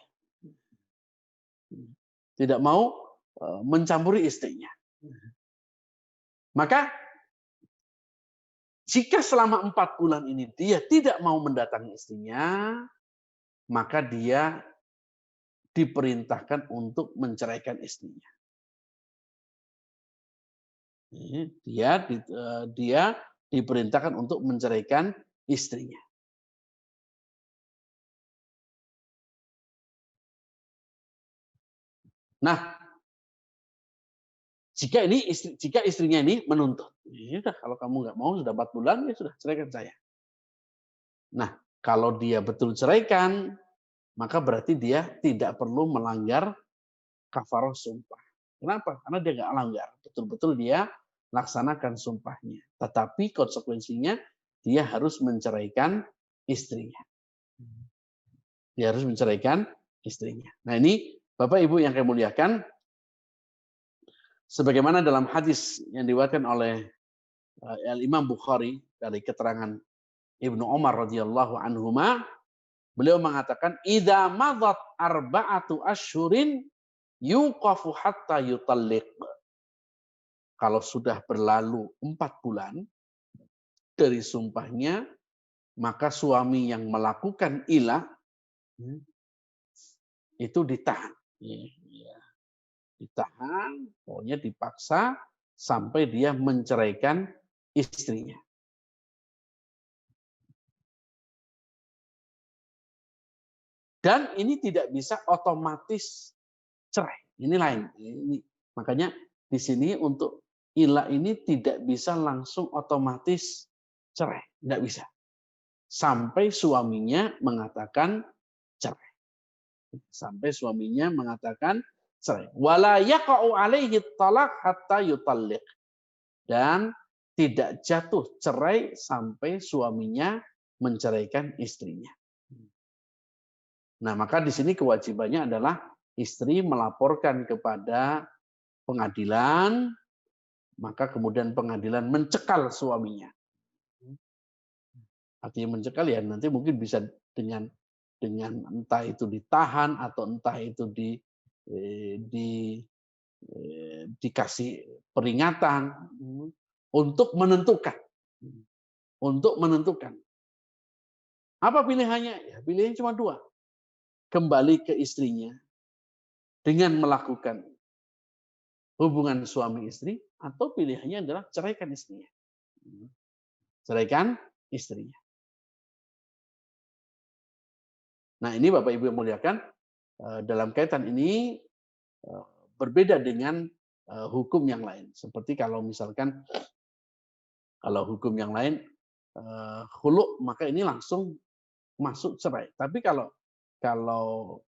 tidak mau mencampuri istrinya. Maka jika selama 4 bulan ini dia tidak mau mendatangi istrinya, maka dia diperintahkan untuk menceraikan istrinya. Dia diperintahkan untuk menceraikan istrinya. Nah, jika istrinya ini menuntut, ya udah kalau kamu nggak mau sudah 4 bulan ya sudah ceraikan saya. Nah, kalau dia betul ceraikan, maka berarti dia tidak perlu melanggar kafarah sumpah. Kenapa? Karena dia nggak langgar, betul-betul dia laksanakan sumpahnya. Tetapi konsekuensinya dia harus menceraikan istrinya. Dia harus menceraikan istrinya. Nah ini Bapak Ibu yang saya muliakan, sebagaimana dalam hadis yang diriwayatkan oleh Imam Bukhari dari keterangan Ibnu Umar radhiyallahu anhuma, beliau mengatakan idza madat arba'atu asyhurin yuqafu hatta yutalliq. Kalau sudah berlalu 4 bulan dari sumpahnya, maka suami yang melakukan ilah itu ditahan. Ditahan, pokoknya dipaksa sampai dia menceraikan istrinya. Dan ini tidak bisa otomatis cerai. Ini lain. Makanya di sini untuk ilah ini tidak bisa langsung otomatis cerai. Tidak bisa. Sampai suaminya mengatakan cerai. Sampai suaminya mengatakan cerai. Wala yaqa'u alaihi talaq hatta yutalliq. Dan tidak jatuh cerai sampai suaminya menceraikan istrinya. Nah, maka di sini kewajibannya adalah istri melaporkan kepada pengadilan, maka kemudian pengadilan mencekal suaminya. Artinya mencekal ya nanti mungkin bisa dengan entah itu ditahan atau entah itu dikasih peringatan untuk menentukan. Untuk menentukan. Apa pilihannya? Ya, pilihannya cuma dua. Kembali ke istrinya dengan melakukan hubungan suami istri, atau pilihannya adalah ceraikan istrinya. Ceraikan istrinya. Nah ini Bapak Ibu yang muliakan, dalam kaitan ini berbeda dengan hukum yang lain. Seperti kalau misalkan, kalau hukum yang lain, khulu, maka ini langsung masuk cerai. Tapi kalau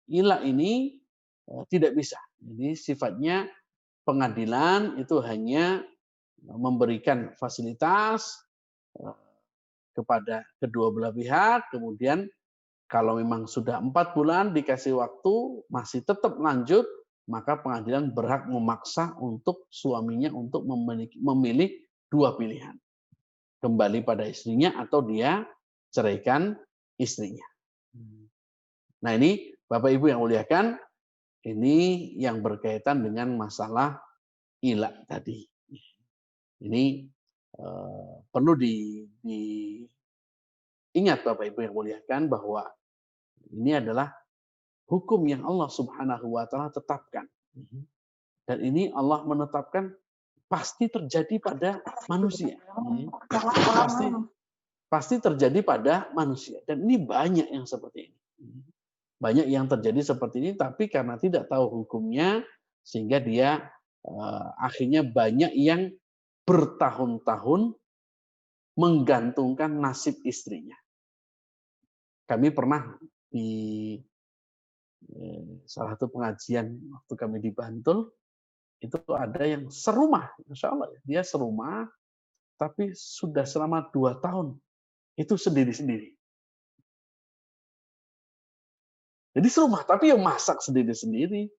ila ini tidak bisa. Jadi sifatnya pengadilan itu hanya memberikan fasilitas kepada kedua belah pihak, kemudian kalau memang sudah 4 bulan dikasih waktu masih tetap lanjut, maka pengadilan berhak memaksa untuk suaminya untuk memilih dua pilihan. Kembali pada istrinya atau dia ceraikan istrinya. Nah ini Bapak Ibu yang muliakan, ini yang berkaitan dengan masalah ila tadi. Ini perlu diingat Bapak Ibu yang muliakan bahwa ini adalah hukum yang Allah Subhanahu wa taala tetapkan. Dan ini Allah menetapkan pasti terjadi pada manusia. Pasti terjadi pada manusia. Dan ini banyak yang seperti ini. Banyak yang terjadi seperti ini, tapi karena tidak tahu hukumnya, sehingga dia akhirnya banyak yang bertahun-tahun menggantungkan nasib istrinya. Kami pernah di salah satu pengajian waktu kami di Bantul, itu ada yang serumah, Masya Allah, dia serumah, tapi sudah selama 2 tahun, itu sendiri-sendiri. Jadi serumah, tapi yang masak sendiri-sendiri.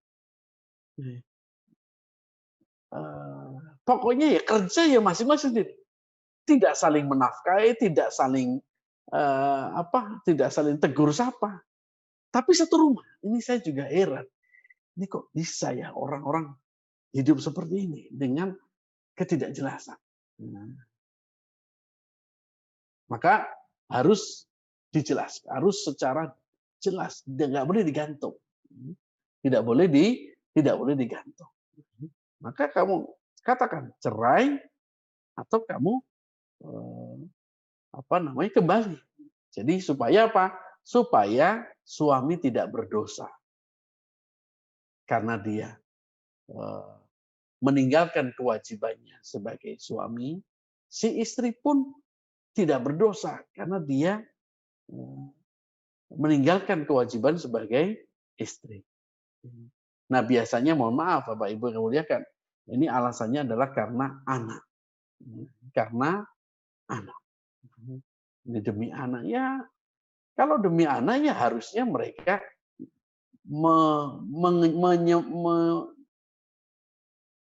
Pokoknya ya kerja ya masing-masing sendiri. Tidak saling menafkahi, tidak saling tidak saling tegur sapa. Tapi satu rumah. Ini saya juga heran. Ini kok bisa ya orang-orang hidup seperti ini dengan ketidakjelasan. Maka harus dijelaskan, harus secara jelas, nggak boleh digantung. Tidak boleh digantung. Maka kamu katakan cerai atau kamu kembali. Jadi supaya apa? Supaya suami tidak berdosa. Karena dia meninggalkan kewajibannya sebagai suami, si istri pun tidak berdosa karena dia meninggalkan kewajiban sebagai istri. Nah, biasanya mohon maaf Bapak Ibu yang muliakan, ini alasannya adalah karena anak. Karena anak. Ini demi anak ya. Kalau demi anak ya harusnya mereka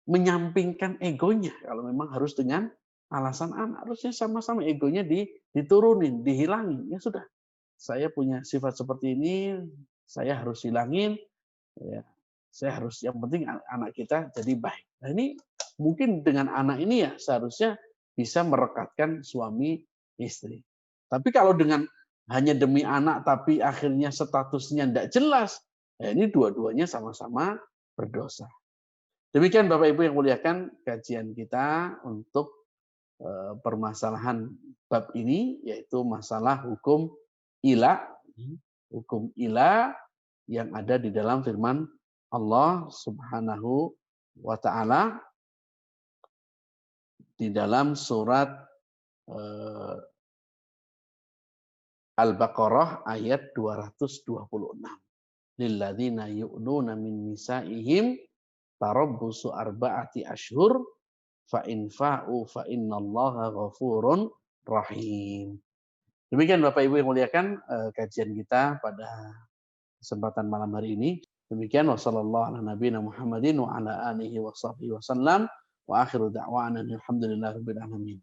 menyampingkan egonya. Kalau memang harus dengan alasan anak, harusnya sama-sama egonya diturunin, dihilangin. Ya sudah, saya punya sifat seperti ini, saya harus hilangin. Ya, saya harus, yang penting anak kita jadi baik. Nah ini mungkin dengan anak ini ya seharusnya bisa merekatkan suami istri. Tapi kalau dengan hanya demi anak tapi akhirnya statusnya tidak jelas, ya ini dua-duanya sama-sama berdosa. Demikian Bapak Ibu yang muliakan kajian kita untuk permasalahan bab ini, yaitu masalah hukum ila. Hukum ila yang ada di dalam firman Allah Subhanahu wa taala di dalam surat Al-Baqarah ayat 226. Lilladzina yu'luna min nisaihim tarabbusu arba'ati ashhur fa in fa'u fa innallaha ghafurun rahim. Demikian Bapak Ibu yang muliakan kajian kita pada kesempatan malam hari ini. Demikian wasallallahu ala nabiyina Muhammadin wa ala alihi wa sahbihi wasallam wa akhiru da'wana alhamdulillahirabbil alamin.